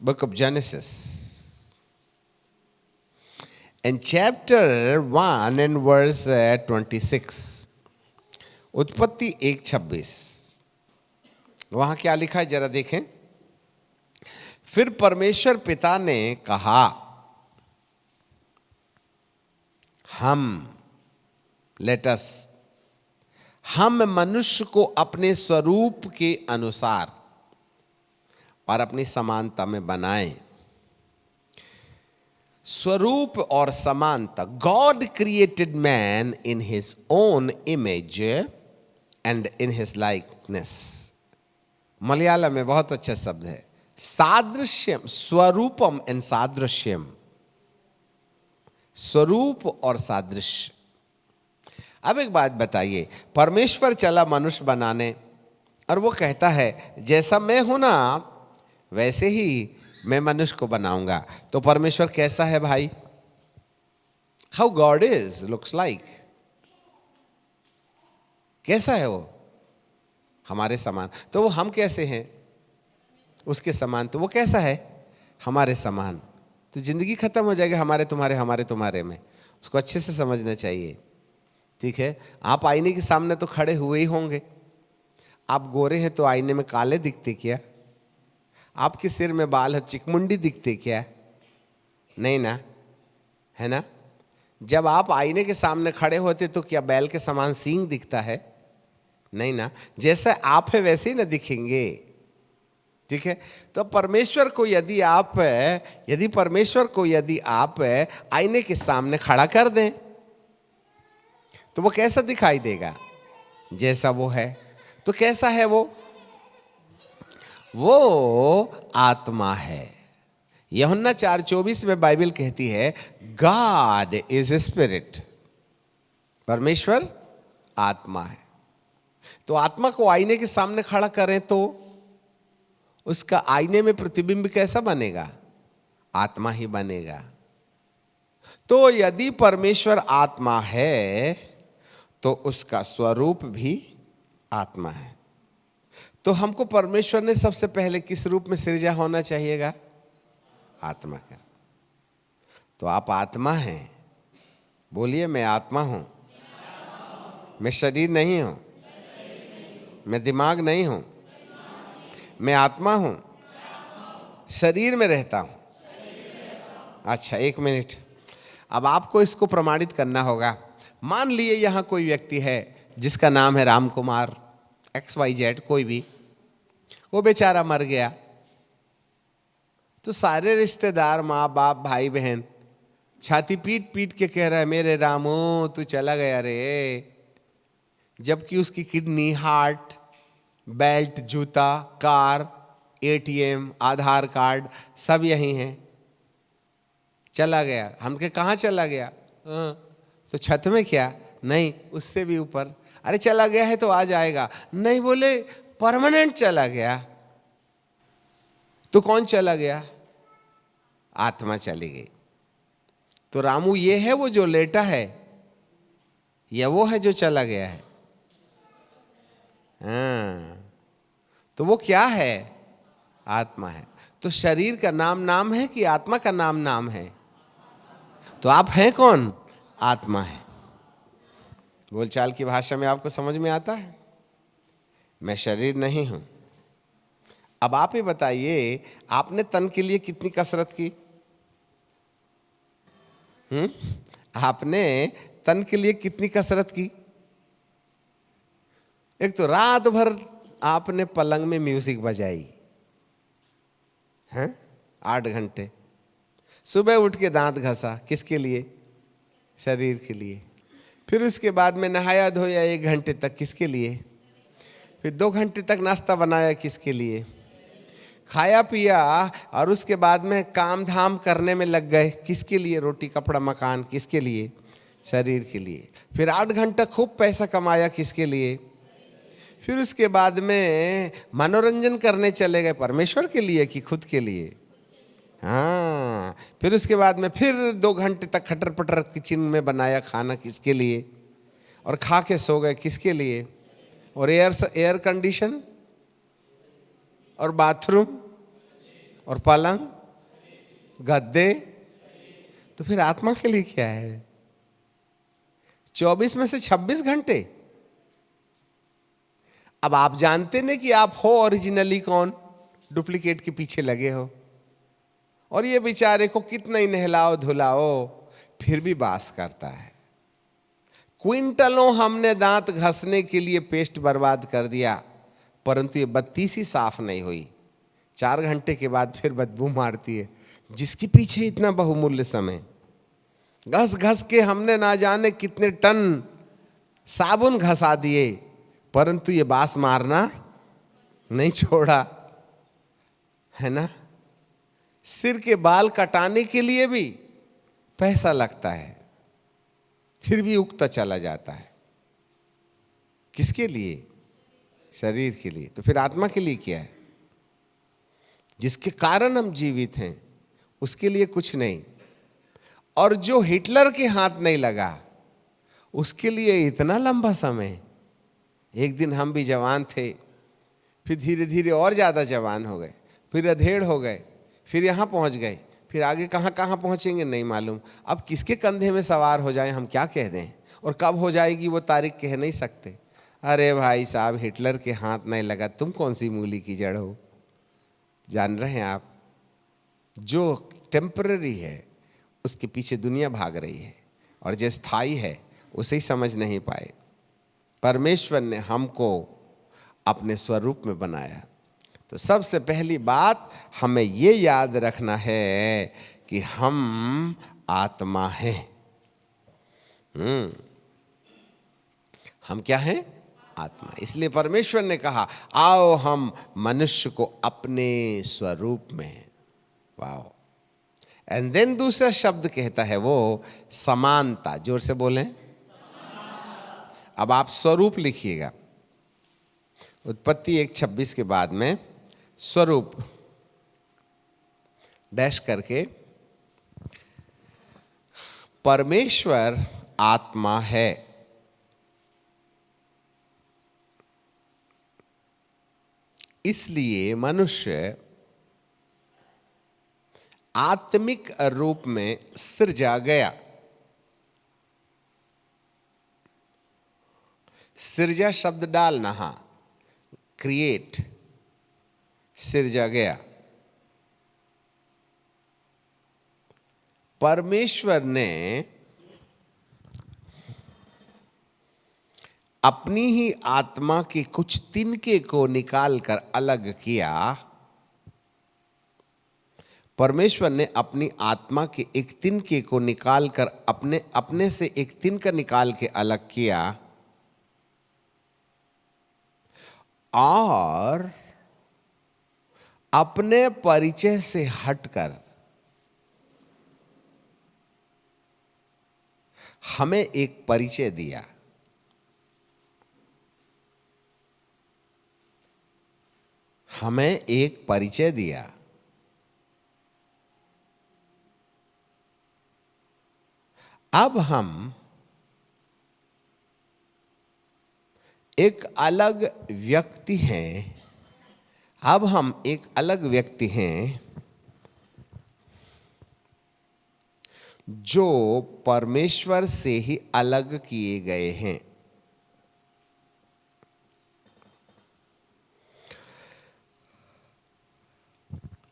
book of Genesis, and chapter 1 and verse 26। उत्पत्ति 1:26। वहां क्या लिखा है जरा देखें। फिर परमेश्वर पिता ने कहा, हम मनुष्य को अपने स्वरूप के अनुसार और अपनी समानता में बनाएं। स्वरूप और समानता, God created man in his own image and in his likeness. Malayalam में बहुत अच्छा शब्द है, सादृश्यम, स्वरूपम एंड सादृश्यम, स्वरूप और सादृश्य। अब एक बात बताइए, परमेश्वर चला मनुष्य बनाने और वो कहता है जैसा मैं हूं ना वैसे ही मैं मनुष्य को बनाऊंगा। तो परमेश्वर कैसा है भाई? How God is looks like, कैसा है वो? हमारे समान। तो वो हम कैसे हैं? उसके समान। तो वो कैसा है? हमारे समान। तो जिंदगी खत्म हो जाएगी हमारे तुम्हारे में। उसको अच्छे से समझना चाहिए, ठीक है। आप आईने के सामने तो खड़े हुए ही होंगे। आप गोरे हैं तो आईने में काले दिखते क्या? आपके सिर में बाल है, चिकमुंडी दिखते क्या? नहीं ना, है ना? जब आप आईने के सामने खड़े होते तो क्या बैल के समान सींग दिखता है? नहीं ना। जैसे आप है वैसे ही ना दिखेंगे। ठीक है, तो परमेश्वर को यदि आप आईने के सामने खड़ा कर दें तो वो कैसा दिखाई देगा? जैसा वो है। तो कैसा है वो? आत्मा है। यूहन्ना 4:24 में बाइबल कहती है गॉड इज ए स्पिरिट। परमेश्वर आत्मा है। तो आत्मा को आईने के सामने खड़ा करें तो उसका आईने में प्रतिबिंब कैसा बनेगा? आत्मा ही बनेगा। तो यदि परमेश्वर आत्मा है तो उसका स्वरूप भी आत्मा है। तो हमको परमेश्वर ने सबसे पहले किस रूप में सृजा होना चाहिएगा? आत्मा कर। तो आप आत्मा हैं। बोलिए, मैं आत्मा हूं। मैं शरीर नहीं हूं। मैं दिमाग नहीं हूं। मैं आत्मा हूं। शरीर में रहता हूं। अच्छा, एक मिनट। अब आपको इसको प्रमाणित करना होगा। मान लिए यहां कोई व्यक्ति है जिसका नाम है राम कुमार, XYZ, कोई भी। वो बेचारा मर गया तो सारे रिश्तेदार, माँ बाप, भाई बहन छाती पीट पीट के कह रहा है मेरे रामू तू चला गया रे। जबकि उसकी किडनी, हार्ट, बेल्ट, जूता, कार, ATM, आधार कार्ड सब यहीं हैं। चला गया। हम के कहाँ चला गया? तो छत में क्या? नहीं, उससे भी ऊपर। अरे चला गया है तो आ जाएगा। नहीं, बोले परमानेंट चला गया। तो कौन चला गया? आत्मा चली गई। तो रामू ये है वो जो लेटा है, या वो है जो चला गया है? हाँ, तो वो क्या है? आत्मा है। तो शरीर का नाम है कि आत्मा का नाम है? तो आप हैं कौन? आत्मा है। बोलचाल की भाषा में आपको समझ में आता है? मैं शरीर नहीं हूं। अब आप ही बताइए, आपने तन के लिए कितनी कसरत की? आपने तन के लिए कितनी कसरत की? एक तो रात भर आपने पलंग में म्यूजिक बजाई हैं, 8 घंटे। सुबह उठ के दांत घसा, किसके लिए? शरीर के लिए। फिर उसके बाद में नहाया धोया 1 घंटे तक, किसके लिए? फिर 2 घंटे तक नाश्ता बनाया, किसके लिए? खाया पिया और उसके बाद में काम धाम करने में लग गए, किसके लिए? रोटी कपड़ा मकान, किसके लिए? शरीर के लिए। फिर 8 घंटा खूब पैसा कमाया, किसके लिए? फिर उसके बाद में मनोरंजन करने चले गए, परमेश्वर के लिए कि खुद के लिए? हाँ। फिर उसके बाद में फिर 2 घंटे तक खटर पटर किचन में बनाया खाना, किसके लिए? और खा के सो गए, किसके लिए? और एयर कंडीशन और बाथरूम और पलंग, गद्दे, तो फिर आत्मा के लिए क्या है? 24 में से 26 घंटे। अब आप जानते नहीं कि आप हो ओरिजिनली कौन, डुप्लीकेट के पीछे लगे हो। और ये बेचारे को कितना ही नहलाओ धुलाओ फिर भी बास करता है। क्विंटलों हमने दांत घसने के लिए पेस्ट बर्बाद कर दिया, परंतु ये 32 ही साफ नहीं हुई। 4 घंटे के बाद फिर बदबू मारती है। जिसके पीछे इतना बहुमूल्य समय, घस घस के हमने ना जाने कितने टन साबुन घसा दिए, परंतु ये बास मारना नहीं छोड़ा, है ना? सिर के बाल कटाने के लिए भी पैसा लगता है, फिर भी उगता चला जाता है। किसके लिए? शरीर के लिए। तो फिर आत्मा के लिए क्या है? जिसके कारण हम जीवित हैं उसके लिए कुछ नहीं। और जो हिटलर के हाथ नहीं लगा उसके लिए इतना लंबा समय। एक दिन हम भी जवान थे, फिर धीरे धीरे और ज़्यादा जवान हो गए, फिर अधेड़ हो गए, फिर यहाँ पहुँच गए, फिर आगे कहाँ कहाँ पहुँचेंगे नहीं मालूम। अब किसके कंधे में सवार हो जाएं हम क्या कह दें, और कब हो जाएगी वो तारीख कह नहीं सकते। अरे भाई साहब, हिटलर के हाथ नहीं लगा, तुम कौन सी मूली की जड़ हो? जान रहे हैं आप, जो टेम्पररी है उसके पीछे दुनिया भाग रही है, और जो स्थायी है उसे ही समझ नहीं पाए। परमेश्वर ने हमको अपने स्वरूप में बनाया। तो सबसे पहली बात हमें ये याद रखना है कि हम आत्मा हैं। हम क्या हैं? आत्मा। इसलिए परमेश्वर ने कहा आओ हम मनुष्य को अपने स्वरूप में। वाओ। एंड देन दूसरा शब्द कहता है वो समानता। जोर से बोलें। अब आप स्वरूप लिखिएगा, उत्पत्ति 1:26 के बाद में स्वरूप डैश करके, परमेश्वर आत्मा है। इसलिए मनुष्य आत्मिक रूप में सृजा गया। सृजा शब्द डालना, हां, क्रिएट, सृजा गया। परमेश्वर ने अपनी ही आत्मा के कुछ तिनके को निकालकर अलग किया। परमेश्वर ने अपनी आत्मा के एक तिनके को निकालकर अपने से एक तिनका निकाल के अलग किया, और अपने परिचय से हटकर हमें एक परिचय दिया। हमें एक परिचय दिया। अब हम एक अलग व्यक्ति हैं। अब हम एक अलग व्यक्ति हैं जो परमेश्वर से ही अलग किए गए हैं।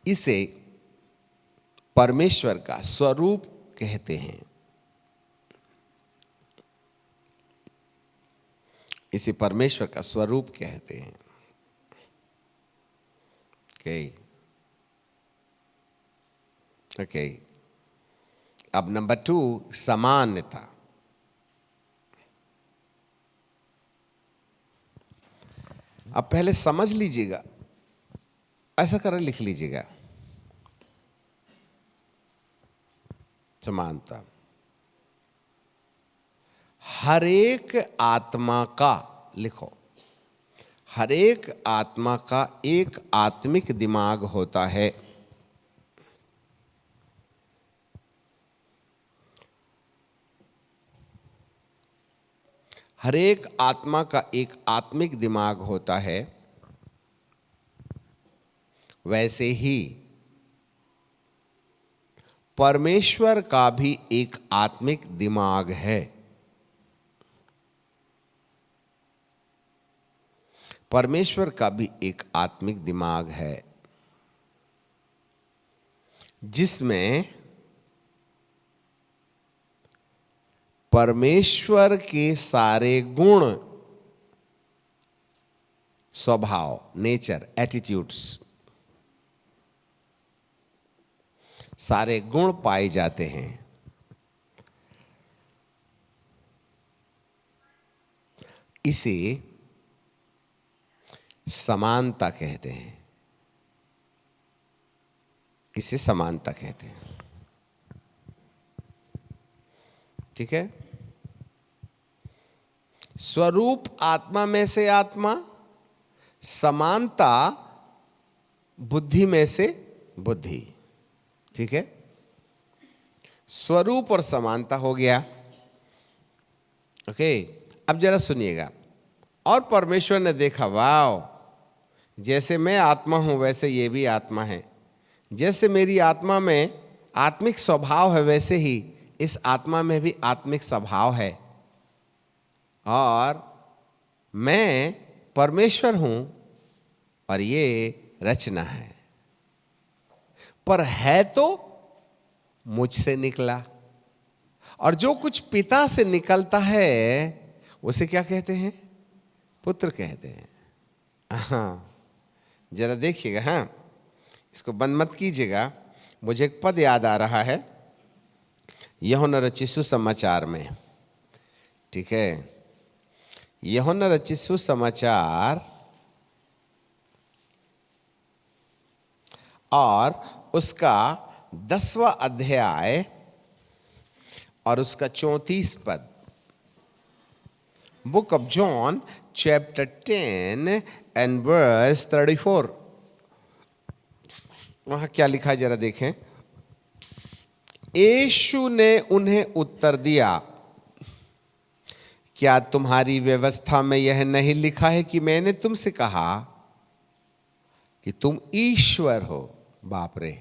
इसे परमेश्वर का स्वरूप कहते हैं। इसे परमेश्वर का स्वरूप कहते हैं। ओके। अब नंबर 2, समानता। अब पहले समझ लीजिएगा, ऐसा कर लिख लीजिएगा, समानता। हर एक आत्मा का, लिखो, हर एक आत्मा का एक आत्मिक दिमाग होता है। हर एक आत्मा का एक आत्मिक दिमाग होता है। वैसे ही परमेश्वर का भी एक आत्मिक दिमाग है। परमेश्वर का भी एक आत्मिक दिमाग है जिसमें परमेश्वर के सारे गुण, स्वभाव, नेचर, एटीट्यूड्स, सारे गुण पाए जाते हैं। इसे समानता कहते हैं। इसे समानता कहते हैं। ठीक है। स्वरूप आत्मा में से आत्मा, समानता बुद्धि में से बुद्धि। ठीक है। स्वरूप और समानता हो गया। ओके। अब जरा सुनिएगा। और परमेश्वर ने देखा, वाव, जैसे मैं आत्मा हूं वैसे ये भी आत्मा है। जैसे मेरी आत्मा में आत्मिक स्वभाव है वैसे ही इस आत्मा में भी आत्मिक स्वभाव है। और मैं परमेश्वर हूं और ये रचना है। पर है तो मुझसे निकला। और जो कुछ पिता से निकलता है उसे क्या कहते हैं? पुत्र कहते हैं। हाँ, जरा देखिएगा, हाँ, इसको बंद मत कीजिएगा। मुझे एक पद याद आ रहा है यूहन्ना रचित सुसमाचार में, ठीक है? यूहन्ना रचित सुसमाचार और उसका 10वां अध्याय और उसका 34 पद। Book of John chapter 10 and verse 34। वहां क्या लिखा है जरा देखें। यीशु ने उन्हें उत्तर दिया, क्या तुम्हारी व्यवस्था में यह नहीं लिखा है कि मैंने तुमसे कहा कि तुम ईश्वर हो? बाप रे,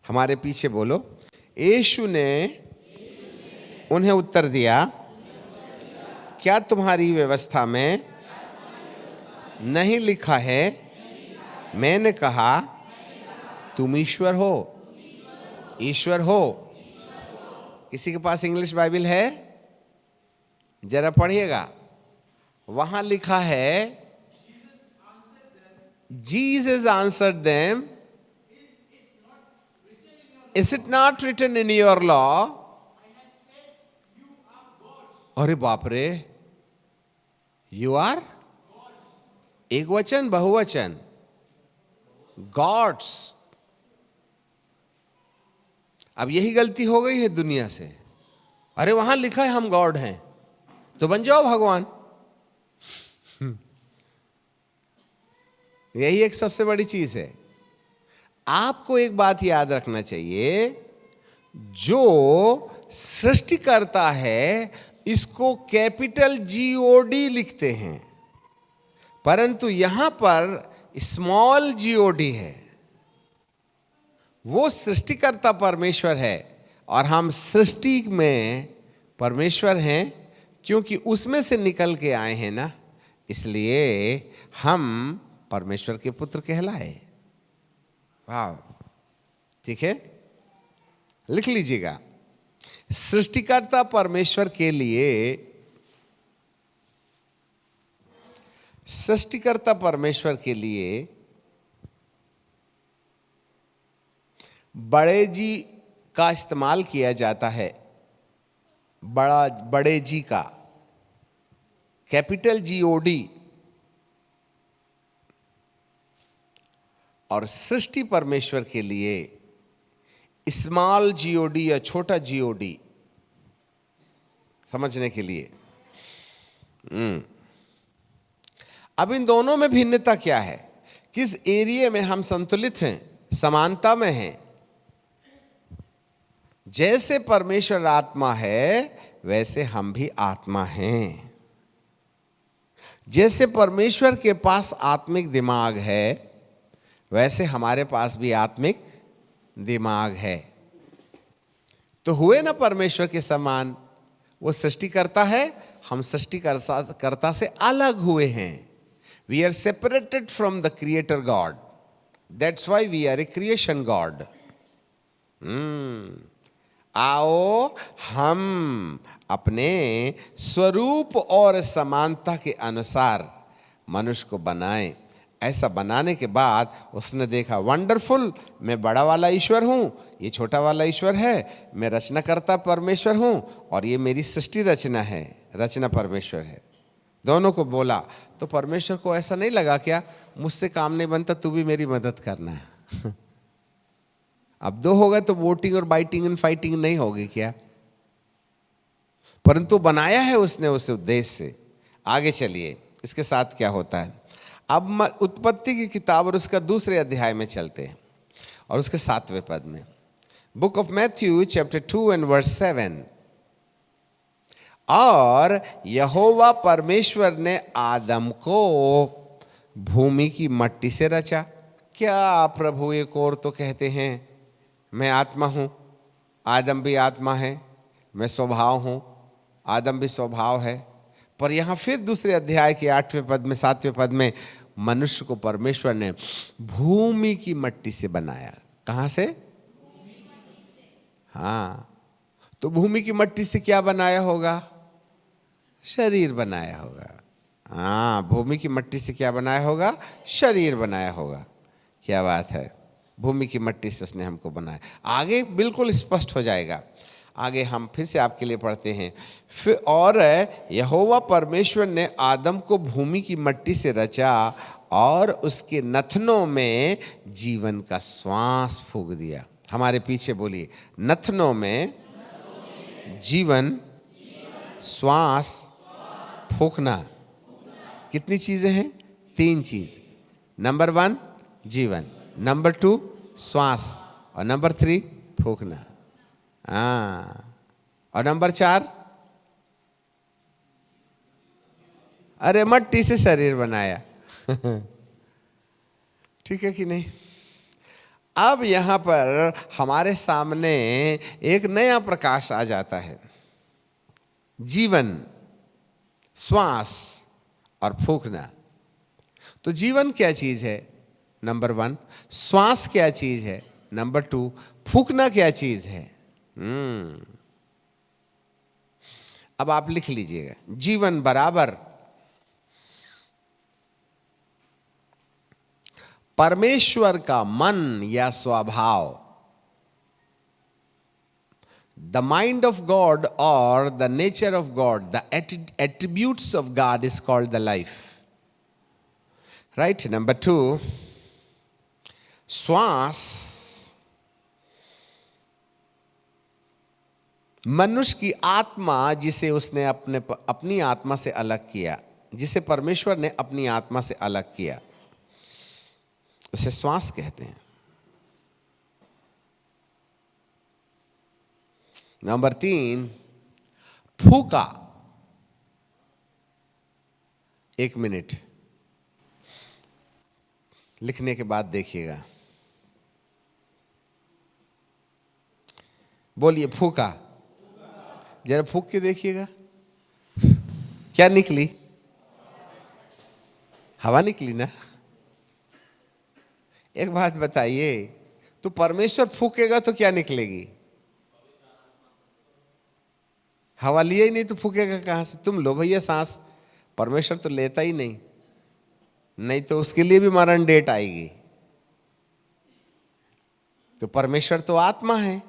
हमारे पीछे बोलो। यीशु ने उन्हें उत्तर दिया, क्या तुम्हारी व्यवस्था में नहीं लिखा है मैंने कहा तुम ईश्वर हो? ईश्वर हो। किसी के पास इंग्लिश बाइबल है? जरा पढ़िएगा, वहां लिखा है, Jesus answered them, is it not written in your law? अरे बाप रे, you are एक वचन बहुवचन, गॉड्स। अब यही गलती हो गई है दुनिया से। अरे वहां लिखा है हम गॉड हैं, तो बन जाओ भगवान। यही एक सबसे बड़ी चीज है। आपको एक बात याद रखना चाहिए, जो सृष्टि करता है इसको कैपिटल GOD लिखते हैं, परंतु यहां पर स्मॉल GOD है। वो सृष्टिकर्ता परमेश्वर है और हम सृष्टि में परमेश्वर हैं, क्योंकि उसमें से निकल के आए हैं ना, इसलिए हम परमेश्वर के पुत्र कहलाए। वाह, ठीक है, लिख लीजिएगा। सृष्टिकर्ता परमेश्वर के लिए, सृष्टिकर्ता परमेश्वर के लिए बड़े जी का इस्तेमाल किया जाता है। बड़े जी का, कैपिटल GOD। और सृष्टि परमेश्वर के लिए स्मॉल GOD या छोटा GOD, समझने के लिए। अब इन दोनों में भिन्नता क्या है? किस एरिया में हम संतुलित हैं, समानता में हैं? जैसे परमेश्वर आत्मा है वैसे हम भी आत्मा हैं। जैसे परमेश्वर के पास आत्मिक दिमाग है वैसे हमारे पास भी आत्मिक दिमाग है। तो हुए ना परमेश्वर के समान। वो सृष्टि करता है, हम सृष्टिकर्ता से अलग हुए हैं। We are separated from the creator God, that's why we are a creation God. आओ हम अपने स्वरूप और समानता के अनुसार मनुष्य को बनाएं। ऐसा बनाने के बाद उसने देखा, वंडरफुल, मैं बड़ा वाला ईश्वर हूं, ये छोटा वाला ईश्वर है, मैं रचनाकर्ता परमेश्वर हूं और ये मेरी सृष्टि रचना है, रचना परमेश्वर है। दोनों को बोला तो परमेश्वर को ऐसा नहीं लगा, क्या मुझसे काम नहीं बनता, तू भी मेरी मदद करना है। अब दो हो गए तो वोटिंग और बाइटिंग एंड फाइटिंग नहीं होगी क्या? परंतु बनाया है उसने उस उद्देश्य से। आगे चलिए, इसके साथ क्या होता है। अब उत्पत्ति की किताब और उसका दूसरे अध्याय में चलते हैं और उसके 7वें पद में। Book of Matthew chapter 2 and verse 7। और यहोवा परमेश्वर ने आदम को भूमि की मट्टी से रचा। क्या प्रभु एक और तो कहते हैं मैं आत्मा हूं, आदम भी आत्मा है, मैं स्वभाव हूं, आदम भी स्वभाव है। पर यहां फिर दूसरे अध्याय के 8वें पद में 7वें पद में मनुष्य को परमेश्वर ने भूमि की मिट्टी से बनाया। कहाँ से? हाँ, तो भूमि की मिट्टी से क्या बनाया होगा? शरीर बनाया होगा। हाँ, भूमि की मिट्टी से क्या बनाया होगा? शरीर बनाया होगा। क्या बात है, भूमि की मिट्टी से उसने हमको बनाया। आगे बिल्कुल स्पष्ट हो जाएगा। आगे हम फिर से आपके लिए पढ़ते हैं। फिर और यहोवा परमेश्वर ने आदम को भूमि की मिट्टी से रचा और उसके नथनों में जीवन का श्वास फूंक दिया। हमारे पीछे बोलिए, नथनों में जीवन श्वास फूंकना। कितनी चीजें हैं? 3 चीज। नंबर 1 जीवन, नंबर 2 श्वास, और नंबर 3 फूंकना। हाँ, और नंबर 4, अरे मट्टी से शरीर बनाया। ठीक है कि नहीं? अब यहां पर हमारे सामने एक नया प्रकाश आ जाता है। जीवन, श्वास और फूंकना। तो जीवन क्या चीज है? नंबर 1। श्वास क्या चीज है? नंबर 2। फूंकना क्या चीज है? अब आप लिख लीजिएगा, जीवन बराबर परमेश्वर का मन या स्वभाव। The mind of God or the nature of God, the attributes of God is called the life. Right? Number 2, श्वास, मनुष्य की आत्मा जिसे उसने अपनी आत्मा से अलग किया, जिसे परमेश्वर ने अपनी आत्मा से अलग किया, उसे श्वास कहते हैं। नंबर 3, फूका। 1 मिनट लिखने के बाद देखिएगा। बोलिए फूका। जरा फूक के देखिएगा, क्या निकली? हवा निकली ना? एक बात बताइए, तो परमेश्वर फूकेगा तो क्या निकलेगी? हवा लिया ही नहीं तो फूकेगा कहां से? तुम लो भैया सांस, परमेश्वर तो लेता ही नहीं, नहीं तो उसके लिए भी मरण डेट आएगी। तो परमेश्वर तो आत्मा है,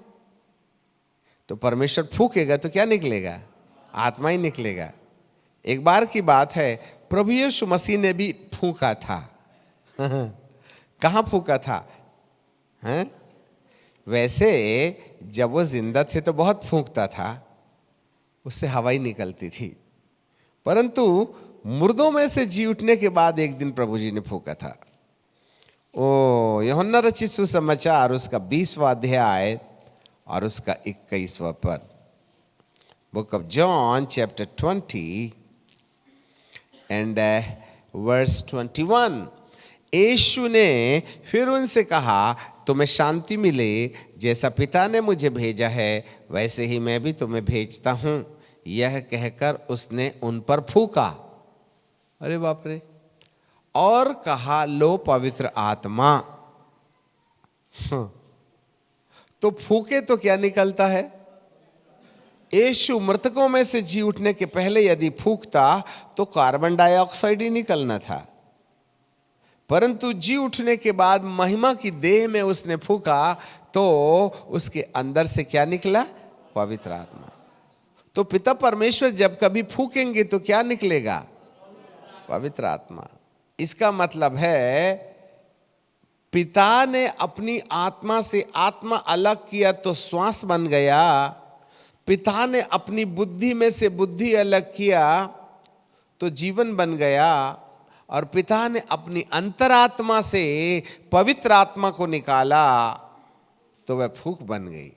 तो परमेश्वर फूकेगा तो क्या निकलेगा? आत्मा ही निकलेगा। एक बार की बात है, प्रभु यीशु मसीह ने भी फूंका था। कहां फूंका था? हैं? वैसे जब वो जिंदा थे तो बहुत फूंकता था, उससे हवा ही निकलती थी। परंतु मुर्दों में से जी उठने के बाद एक दिन प्रभु जी ने फूंका था। ओ यूहन्ना रचित सुसमाचार उसका 20वां अध्याय और उसका 21वां पद। Book of John chapter 20 and verse 21। यीशु ने फिर उनसे कहा, तुम्हें शांति मिले, जैसा पिता ने मुझे भेजा है वैसे ही मैं भी तुम्हें भेजता हूं। यह कहकर उसने उन पर फूंका। अरे बाप रे! और कहा, लो पवित्र आत्मा। तो फूके तो क्या निकलता है? यीशु मृतकों में से जी उठने के पहले यदि फूंकता तो कार्बन डाइऑक्साइड ही निकलना था, परंतु जी उठने के बाद महिमा की देह में उसने फूंका तो उसके अंदर से क्या निकला? पवित्र आत्मा। तो पिता परमेश्वर जब कभी फूकेंगे तो क्या निकलेगा? पवित्र आत्मा। इसका मतलब है पिता ने अपनी आत्मा से आत्मा अलग किया तो श्वास बन गया, पिता ने अपनी बुद्धि में से बुद्धि अलग किया तो जीवन बन गया, और पिता ने अपनी अंतरात्मा से पवित्र आत्मा को निकाला तो वह फूंक बन गई।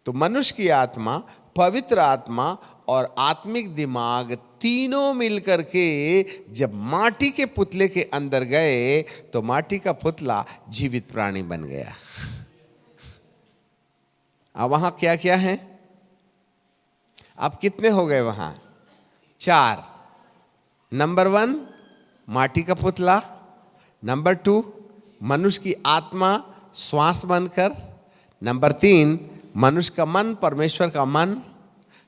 तो मनुष्य की आत्मा, पवित्र आत्मा और आत्मिक दिमाग तीनों मिलकर के जब माटी के पुतले के अंदर गए तो माटी का पुतला जीवित प्राणी बन गया। अब वहां क्या क्या है? अब कितने हो गए वहां? 4। नंबर 1 माटी का पुतला, नंबर 2, मनुष्य की आत्मा श्वास बनकर। नंबर 3, मनुष्य का मन परमेश्वर का मन।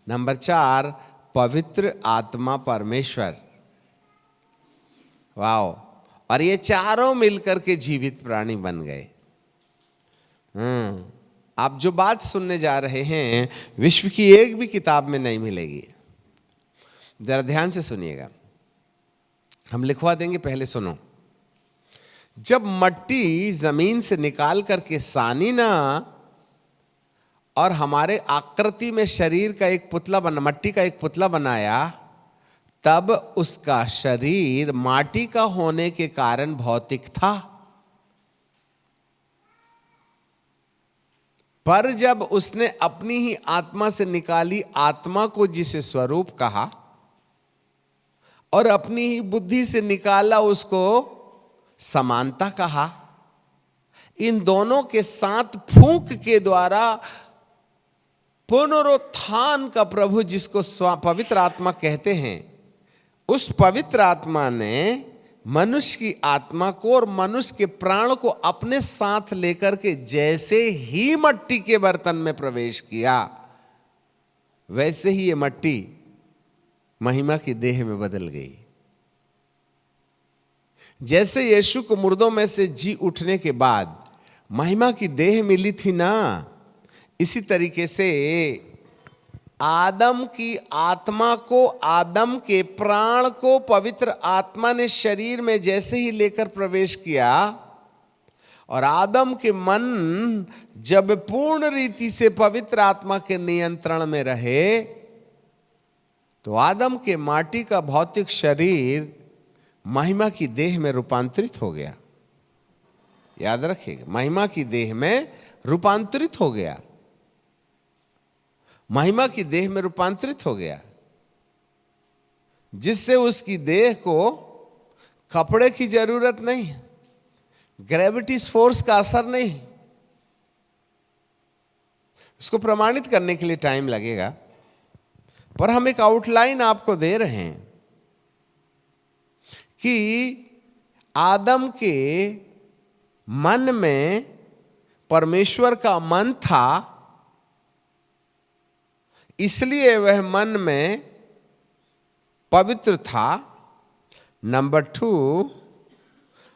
नंबर 4, पवित्र आत्मा परमेश्वर। वाओ! और ये चारों मिलकर के जीवित प्राणी बन गए। आप जो बात सुनने जा रहे हैं विश्व की एक भी किताब में नहीं मिलेगी। जरा ध्यान से सुनिएगा, हम लिखवा देंगे, पहले सुनो। जब मट्टी जमीन से निकाल करके सानी ना और हमारे आकृति में शरीर का एक पुतला बना, मट्टी का एक पुतला बनाया, तब उसका शरीर माटी का होने के कारण भौतिक था। पर जब उसने अपनी ही आत्मा से निकाली आत्मा को, जिसे स्वरूप कहा, और अपनी ही बुद्धि से निकाला उसको समानता कहा, इन दोनों के साथ फूंक के द्वारा पुनरुत्थान का प्रभु, जिसको पवित्र आत्मा कहते हैं, उस पवित्र आत्मा ने मनुष्य की आत्मा को और मनुष्य के प्राण को अपने साथ लेकर के जैसे ही मट्टी के बर्तन में प्रवेश किया, वैसे ही ये मट्टी महिमा की देह में बदल गई। जैसे यीशु को मुर्दों में से जी उठने के बाद महिमा की देह मिली थी ना, इसी तरीके से आदम की आत्मा को, आदम के प्राण को पवित्र आत्मा ने शरीर में जैसे ही लेकर प्रवेश किया, और आदम के मन जब पूर्ण रीति से पवित्र आत्मा के नियंत्रण में रहे, तो आदम के माटी का भौतिक शरीर महिमा की देह में रूपांतरित हो गया। याद रखिएगा, महिमा की देह में रूपांतरित हो गया, महिमा की देह में रूपांतरित हो गया, जिससे उसकी देह को कपड़े की जरूरत नहीं, ग्रेविटी फोर्स का असर नहीं। इसको प्रमाणित करने के लिए टाइम लगेगा, पर हम एक आउटलाइन आपको दे रहे हैं कि आदम के मन में परमेश्वर का मन था, इसलिए वह मन में पवित्र था। नंबर 2,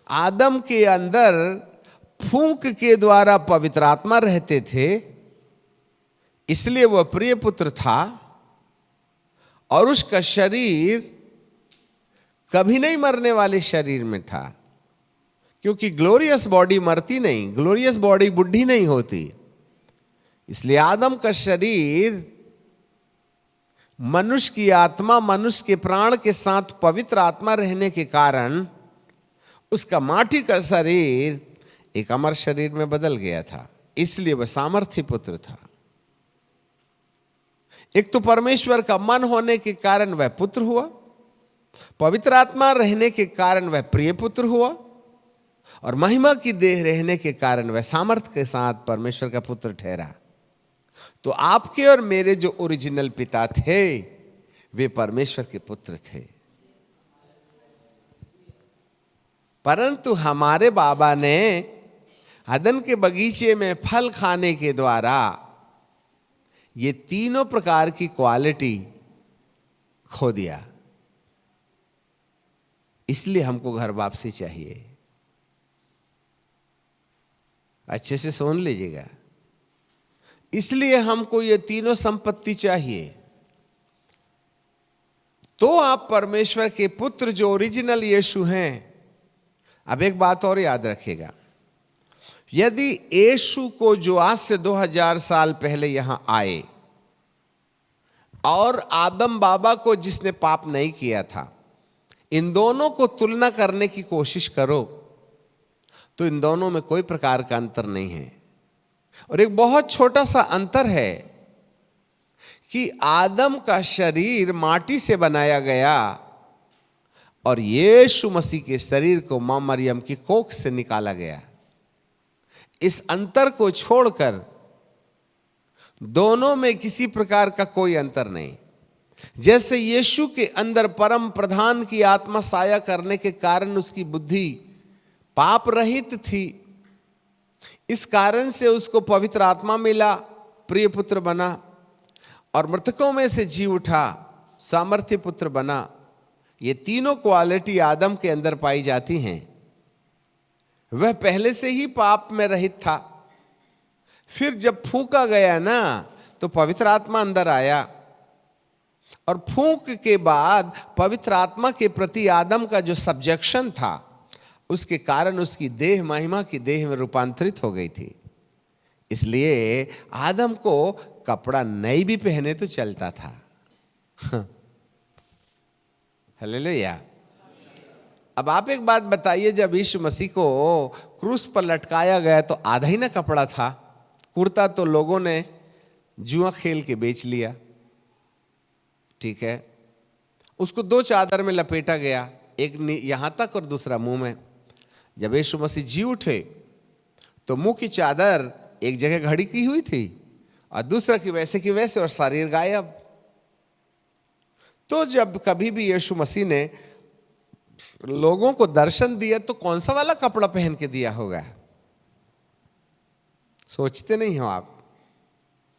आदम के अंदर फूंक के द्वारा पवित्र आत्मा रहते थे, इसलिए वह प्रिय पुत्र था, और उसका शरीर कभी नहीं मरने वाले शरीर में था, क्योंकि ग्लोरियस बॉडी मरती नहीं, ग्लोरियस बॉडी बुढ़ी नहीं होती। इसलिए आदम का शरीर मनुष्य की आत्मा, मनुष्य के प्राण के साथ पवित्र आत्मा रहने के कारण उसका माटी का शरीर एक अमर शरीर में बदल गया था, इसलिए वह सामर्थ्य पुत्र था। एक तो परमेश्वर का मन होने के कारण वह पुत्र हुआ, पवित्र आत्मा रहने के कारण वह प्रिय पुत्र हुआ, और महिमा की देह रहने के कारण वह सामर्थ्य के साथ परमेश्वर का पुत्र ठहरा। तो आपके और मेरे जो ओरिजिनल पिता थे वे परमेश्वर के पुत्र थे, परंतु हमारे बाबा ने अदन के बगीचे में फल खाने के द्वारा ये तीनों प्रकार की क्वालिटी खो दिया। इसलिए हमको घर वापसी चाहिए। अच्छे से सुन लीजिएगा, इसलिए हमको ये तीनों संपत्ति चाहिए। तो आप परमेश्वर के पुत्र जो ओरिजिनल यीशु हैं। अब एक बात और याद रखिएगा, यदि यीशु को जो आज से 2000 साल पहले यहां आए, और आदम बाबा को जिसने पाप नहीं किया था, इन दोनों को तुलना करने की कोशिश करो तो इन दोनों में कोई प्रकार का अंतर नहीं है। और एक बहुत छोटा सा अंतर है कि आदम का शरीर माटी से बनाया गया और यीशु मसीह के शरीर को मां मरियम की कोख से निकाला गया। इस अंतर को छोड़कर दोनों में किसी प्रकार का कोई अंतर नहीं। जैसे यीशु के अंदर परम प्रधान की आत्मा साया करने के कारण उसकी बुद्धि पाप रहित थी। इस कारण से उसको पवित्र आत्मा मिला, प्रिय पुत्र बना, और मृतकों में से जी उठा, सामर्थ्य पुत्र बना। ये तीनों क्वालिटी आदम के अंदर पाई जाती हैं। वह पहले से ही पाप में रहित था। फिर जब फूंका गया ना, तो पवित्र आत्मा अंदर आया, और फूंक के बाद पवित्र आत्मा के प्रति आदम का जो सब्जेक्शन था, उसके कारण उसकी देह महिमा की देह में रूपांतरित हो गई थी। इसलिए आदम को कपड़ा नहीं भी पहने तो चलता था। हालेलुया। अब आप एक बात बताइए, जब यीशु मसीह को क्रूस पर लटकाया गया तो आधा ही ना कपड़ा था। कुर्ता तो लोगों ने जुआ खेल के बेच लिया, ठीक है। उसको दो चादर में लपेटा गया, एक यहां तक और दूसरा मुंह में। जब यीशु मसीह जी उठे तो मुंह की चादर एक जगह घड़ी की हुई थी और दूसरा की वैसे, और शरीर गायब। तो जब कभी भी यीशु मसीह ने लोगों को दर्शन दिया तो कौन सा वाला कपड़ा पहन के दिया होगा? सोचते नहीं हो आप?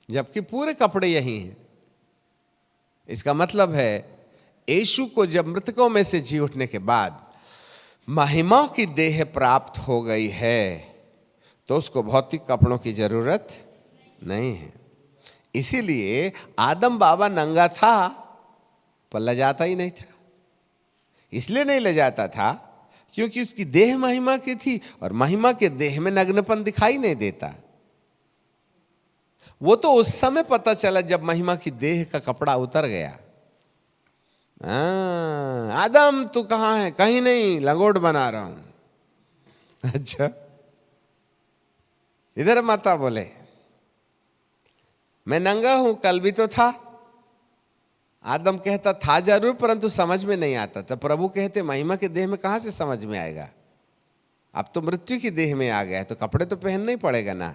जबकि पूरे कपड़े यही हैं। इसका मतलब है यीशु को जब मृतकों में से जी उठने के बाद महिमा की देह प्राप्त हो गई है, तो उसको भौतिक कपड़ों की जरूरत नहीं है। इसीलिए आदम बाबा नंगा था पर लजाता ही नहीं था। इसलिए नहीं लजाता था क्योंकि उसकी देह महिमा की थी, और महिमा के देह में नग्नपन दिखाई नहीं देता। वो तो उस समय पता चला जब महिमा की देह का कपड़ा उतर गया। आदम तू कहां है? कहीं नहीं, लंगोट बना रहा हूं। अच्छा, इधर माता बोले मैं नंगा हूं, कल भी तो था। आदम कहता था जरूर, परंतु समझ में नहीं आता। तो प्रभु कहते महिमा के देह में कहां से समझ में आएगा? अब तो मृत्यु की देह में आ गया है, तो कपड़े तो पहनना ही पड़ेगा ना।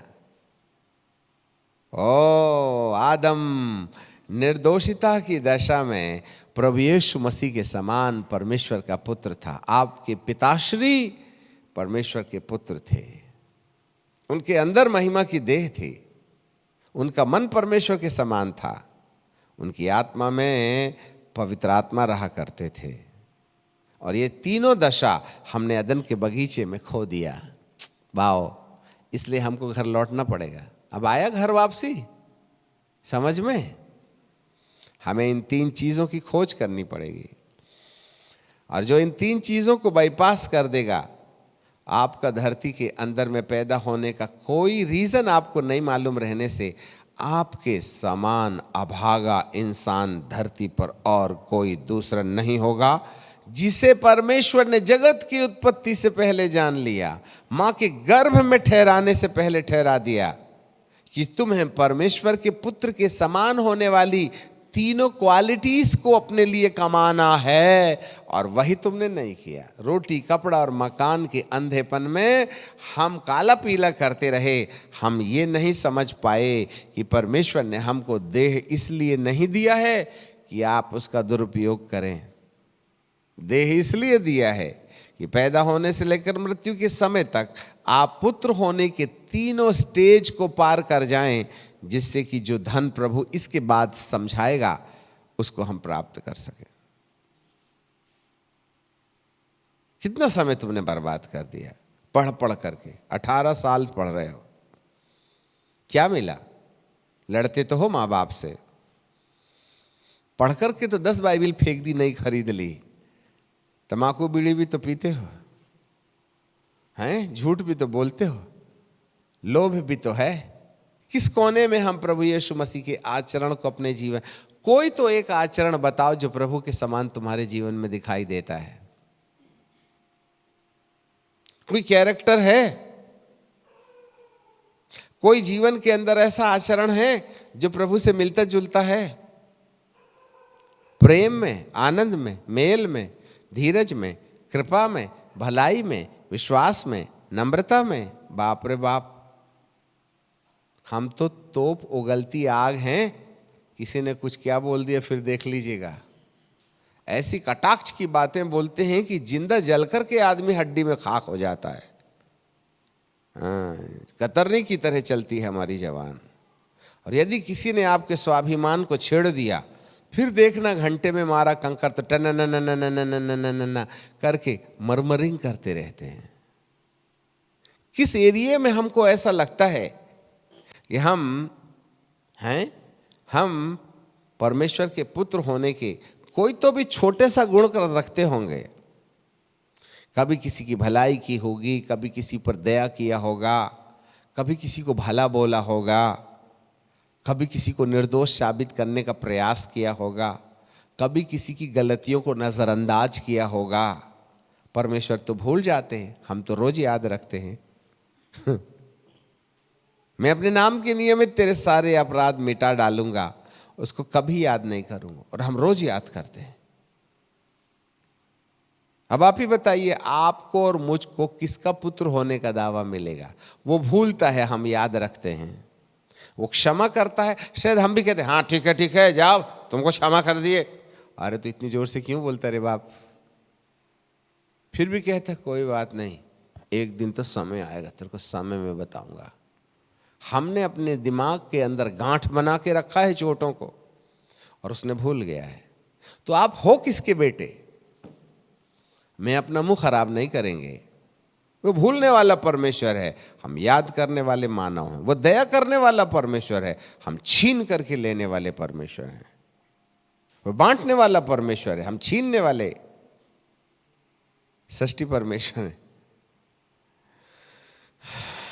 ओ आदम निर्दोषिता की दशा में प्रभु यीशु मसीह के समान परमेश्वर का पुत्र था। आपके पिताश्री परमेश्वर के पुत्र थे। उनके अंदर महिमा की देह थी। उनका मन परमेश्वर के समान था। उनकी आत्मा में पवित्र आत्मा रहा करते थे। और ये तीनों दशा हमने अदन के बगीचे में खो दिया। वाओ, इसलिए हमको घर लौटना पड़ेगा। अब आया घर वापसी समझ में? हमें इन तीन चीजों की खोज करनी पड़ेगी, और जो इन तीन चीजों को बाईपास कर देगा, आपका धरती के अंदर में पैदा होने का कोई रीजन आपको नहीं मालूम रहने से आपके समान अभागा इंसान धरती पर और कोई दूसरा नहीं होगा, जिसे परमेश्वर ने जगत की उत्पत्ति से पहले जान लिया, मां के गर्भ में ठहराने से पहले ठहरा दिया कि तुम्हें परमेश्वर के पुत्र के समान होने वाली तीनों क्वालिटीज को अपने लिए कमाना है, और वही तुमने नहीं किया। रोटी, कपड़ा और मकान के अंधेपन में हम काला पीला करते रहे। हम ये नहीं समझ पाए कि परमेश्वर ने हमको देह इसलिए नहीं दिया है कि आप उसका दुरुपयोग करें। देह इसलिए दिया है कि पैदा होने से लेकर मृत्यु के समय तक आप पुत्र होने के तीनों स्टेज को पार कर जाएं, जिससे कि जो धन प्रभु इसके बाद समझाएगा उसको हम प्राप्त कर सकें। कितना समय तुमने बर्बाद कर दिया पढ़ पढ़ करके? 18 साल पढ़ रहे हो, क्या मिला? लड़ते तो हो माँ बाप से, पढ़ करके तो 10 बाइबिल फेंक दी, नहीं खरीद ली। तम्बाकू बीड़ी भी तो पीते हो, हैं? झूठ भी तो बोलते हो, लोभ भी तो है। किस कोने में हम प्रभु यीशु मसीह के आचरण को अपने जीवन, कोई तो एक आचरण बताओ जो प्रभु के समान तुम्हारे जीवन में दिखाई देता है। कोई कैरेक्टर है, कोई जीवन के अंदर ऐसा आचरण है जो प्रभु से मिलता जुलता है? प्रेम में, आनंद में, मेल में, धीरज में, कृपा में, भलाई में, विश्वास में, नम्रता में। बाप रे बाप, हम तो तोप उगलती आग हैं। किसी ने कुछ क्या बोल दिया फिर देख लीजिएगा। ऐसी कटाक्ष की बातें बोलते हैं कि जिंदा जल करके आदमी हड्डी में खाक हो जाता है। हाँ, कतरनी की तरह चलती है हमारी जबान। और यदि किसी ने आपके स्वाभिमान को छेड़ दिया, फिर देखना घंटे में मारा कंकर तो टन न न न न न न न न न करके मरमरिंग करते रहते हैं। किस एरिया में हमको ऐसा लगता है कि हम परमेश्वर के पुत्र होने के कोई तो भी छोटे सा गुण कर रखते होंगे। कभी किसी की भलाई की होगी, कभी किसी पर दया किया होगा, कभी किसी को भला बोला होगा, कभी किसी को निर्दोष साबित करने का प्रयास किया होगा, कभी किसी की गलतियों को नज़रअंदाज किया होगा। परमेश्वर तो भूल जाते हैं, हम तो रोज याद रखते हैं। मैं अपने नाम के नियमित तेरे सारे अपराध मिटा डालूंगा, उसको कभी याद नहीं करूंगा। और हम रोज याद करते हैं। अब आप ही बताइए, आपको और मुझको किसका पुत्र होने का दावा मिलेगा? वो भूलता है, हम याद रखते हैं। वो क्षमा करता है, शायद हम भी कहते हैं हाँ ठीक है जाओ, तुमको क्षमा कर दिए। अरे तो इतनी जोर से क्यों बोलता रे बाप? फिर भी कहता कोई बात नहीं, एक दिन तो समय आएगा, तेरे को समय में बताऊंगा। हमने अपने दिमाग के अंदर गांठ बना के रखा है चोटों को, और उसने भूल गया है। तो आप हो किसके बेटे? मैं अपना मुंह खराब नहीं करेंगे। वो भूलने वाला परमेश्वर है, हम याद करने वाले मानव हैं। वो दया करने वाला परमेश्वर है, हम छीन करके लेने वाले परमेश्वर हैं। वो बांटने वाला परमेश्वर है, हम छीनने वाले सृष्टि परमेश्वर है।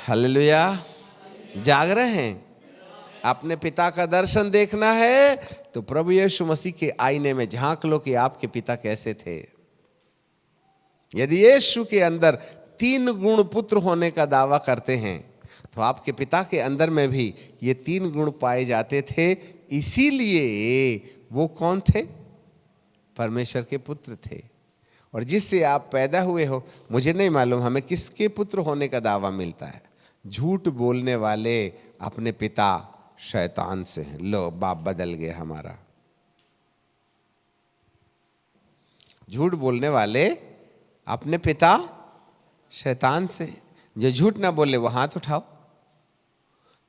हालेलुया। जाग रहे हैं? अपने पिता का दर्शन देखना है तो प्रभु यीशु मसीह के आईने में झांक लो कि आपके पिता कैसे थे। यदि यीशु के अंदर 3 गुण पुत्र होने का दावा करते हैं, तो आपके पिता के अंदर में भी ये 3 गुण पाए जाते थे। इसीलिए वो कौन थे? परमेश्वर के पुत्र थे। और जिससे आप पैदा हुए हो, मुझे नहीं मालूम हमें किसके पुत्र होने का दावा मिलता है। झूठ बोलने वाले अपने पिता शैतान से हैं। लो, बाप बदल गया हमारा। झूठ बोलने वाले अपने पिता शैतान से। जो झूठ ना बोले वो हाथ उठाओ।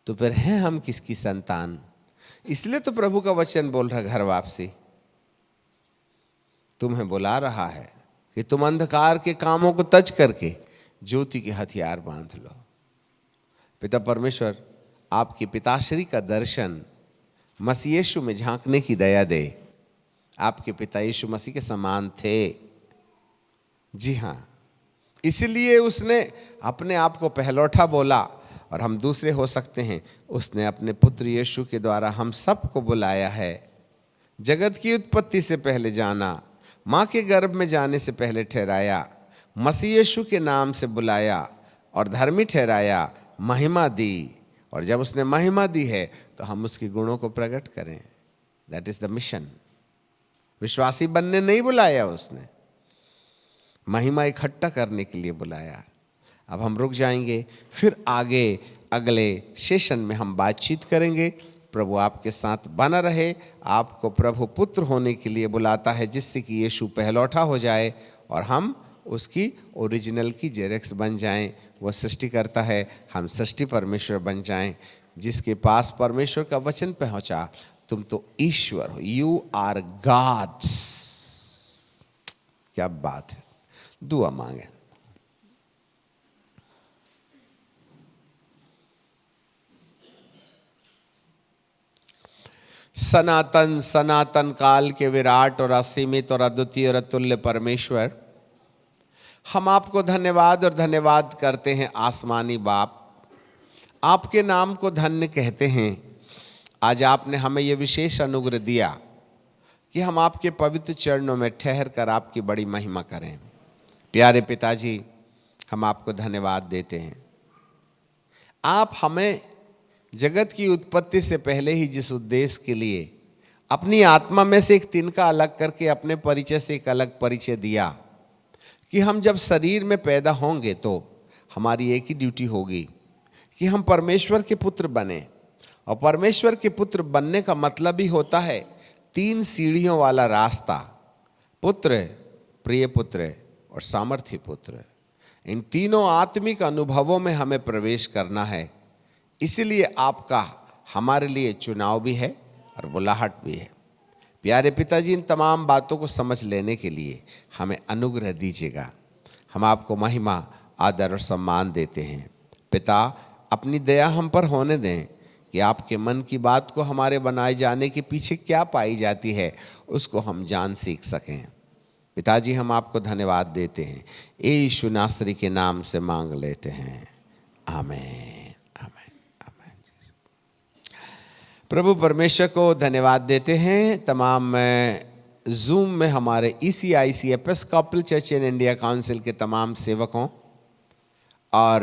तो फिर हैं हम किसकी संतान? इसलिए तो प्रभु का वचन बोल रहा, घर वापसी तुम्हें बुला रहा है कि तुम अंधकार के कामों को तज करके ज्योति के हथियार बांध लो। पिता परमेश्वर आपकी पिताश्री का दर्शन मसीह यीशु में झांकने की दया दे। आपके पिता यीशु मसीह के समान थे। जी हाँ, इसलिए उसने अपने आप को पहलौठा बोला, और हम दूसरे हो सकते हैं। उसने अपने पुत्र यीशु के द्वारा हम सबको बुलाया है। जगत की उत्पत्ति से पहले जाना, माँ के गर्भ में जाने से पहले ठहराया, मसीह यीशु के नाम से बुलाया और धर्मी ठहराया, महिमा दी। और जब उसने महिमा दी है तो हम उसके गुणों को प्रकट करें। That is the mission. विश्वासी बनने नहीं बुलाया, उसने महिमा इकट्ठा करने के लिए बुलाया। अब हम रुक जाएंगे, फिर आगे अगले सेशन में हम बातचीत करेंगे। प्रभु आपके साथ बना रहे। आपको प्रभु पुत्र होने के लिए बुलाता है, जिससे कि यीशु पहलौठा हो जाए और हम उसकी ओरिजिनल की जेरेक्स बन जाएं। वो सृष्टि करता है, हम सृष्टि परमेश्वर बन जाएं। जिसके पास परमेश्वर का वचन पहुंचा, तुम तो ईश्वर हो, यू आर गॉड्स। क्या बात है। दुआ मांगे। सनातन सनातन काल के विराट और असीमित और अद्वितीय और अतुल्य परमेश्वर, हम आपको धन्यवाद और धन्यवाद करते हैं। आसमानी बाप, आपके नाम को धन्य कहते हैं। आज आपने हमें यह विशेष अनुग्रह दिया कि हम आपके पवित्र चरणों में ठहर कर आपकी बड़ी महिमा करें। प्यारे पिताजी, हम आपको धन्यवाद देते हैं। आप हमें जगत की उत्पत्ति से पहले ही जिस उद्देश्य के लिए अपनी आत्मा में से एक तिनका अलग करके अपने परिचय से एक अलग परिचय दिया कि हम जब शरीर में पैदा होंगे तो हमारी एक ही ड्यूटी होगी कि हम परमेश्वर के पुत्र बने। और परमेश्वर के पुत्र बनने का मतलब ही होता है 3 सीढ़ियों वाला रास्ता। पुत्र, प्रिय पुत्र और सामर्थी पुत्र, इन तीनों आत्मिक अनुभवों में हमें प्रवेश करना है। इसलिए आपका हमारे लिए चुनाव भी है और बुलाहट भी है। प्यारे पिताजी, इन तमाम बातों को समझ लेने के लिए हमें अनुग्रह दीजिएगा। हम आपको महिमा, आदर और सम्मान देते हैं। पिता, अपनी दया हम पर होने दें कि आपके मन की बात को हमारे बनाए जाने के पीछे क्या पाई जाती है उसको हम जान सीख सकें। पिताजी, हम आपको धन्यवाद देते हैं। यीशु नासरी के नाम से मांग लेते हैं, आमीन, आमीन, आमीन। प्रभु परमेश्वर को धन्यवाद देते हैं। तमाम जूम में हमारे ECIC Episcopal church in India council के तमाम सेवकों और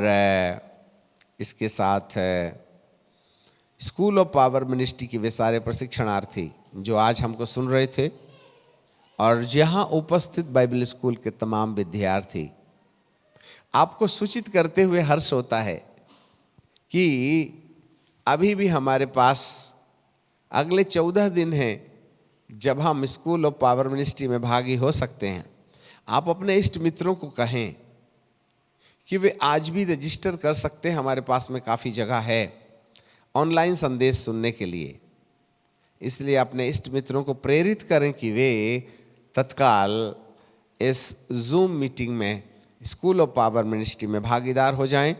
इसके साथ स्कूल ऑफ पावर मिनिस्ट्री के वे सारे प्रशिक्षणार्थी जो आज हमको सुन रहे थे और यहाँ उपस्थित बाइबल स्कूल के तमाम विद्यार्थी, आपको सूचित करते हुए हर्ष होता है कि अभी भी हमारे पास अगले 14 दिन हैं जब हम स्कूल ऑफ पावर मिनिस्ट्री में भागी हो सकते हैं। आप अपने इष्ट मित्रों को कहें कि वे आज भी रजिस्टर कर सकते हैं। हमारे पास में काफ़ी जगह है ऑनलाइन संदेश सुनने के लिए। इसलिए अपने इष्ट मित्रों को प्रेरित करें कि वे तत्काल इस जूम मीटिंग में स्कूल ऑफ पावर मिनिस्ट्री में भागीदार हो जाएं,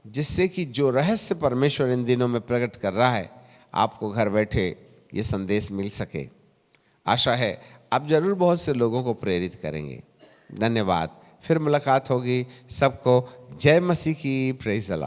जिससे कि जो रहस्य परमेश्वर इन दिनों में प्रकट कर रहा है आपको घर बैठे ये संदेश मिल सके। आशा है आप जरूर बहुत से लोगों को प्रेरित करेंगे। धन्यवाद। फिर मुलाकात होगी। सबको जय मसीह की। Praise the Lord.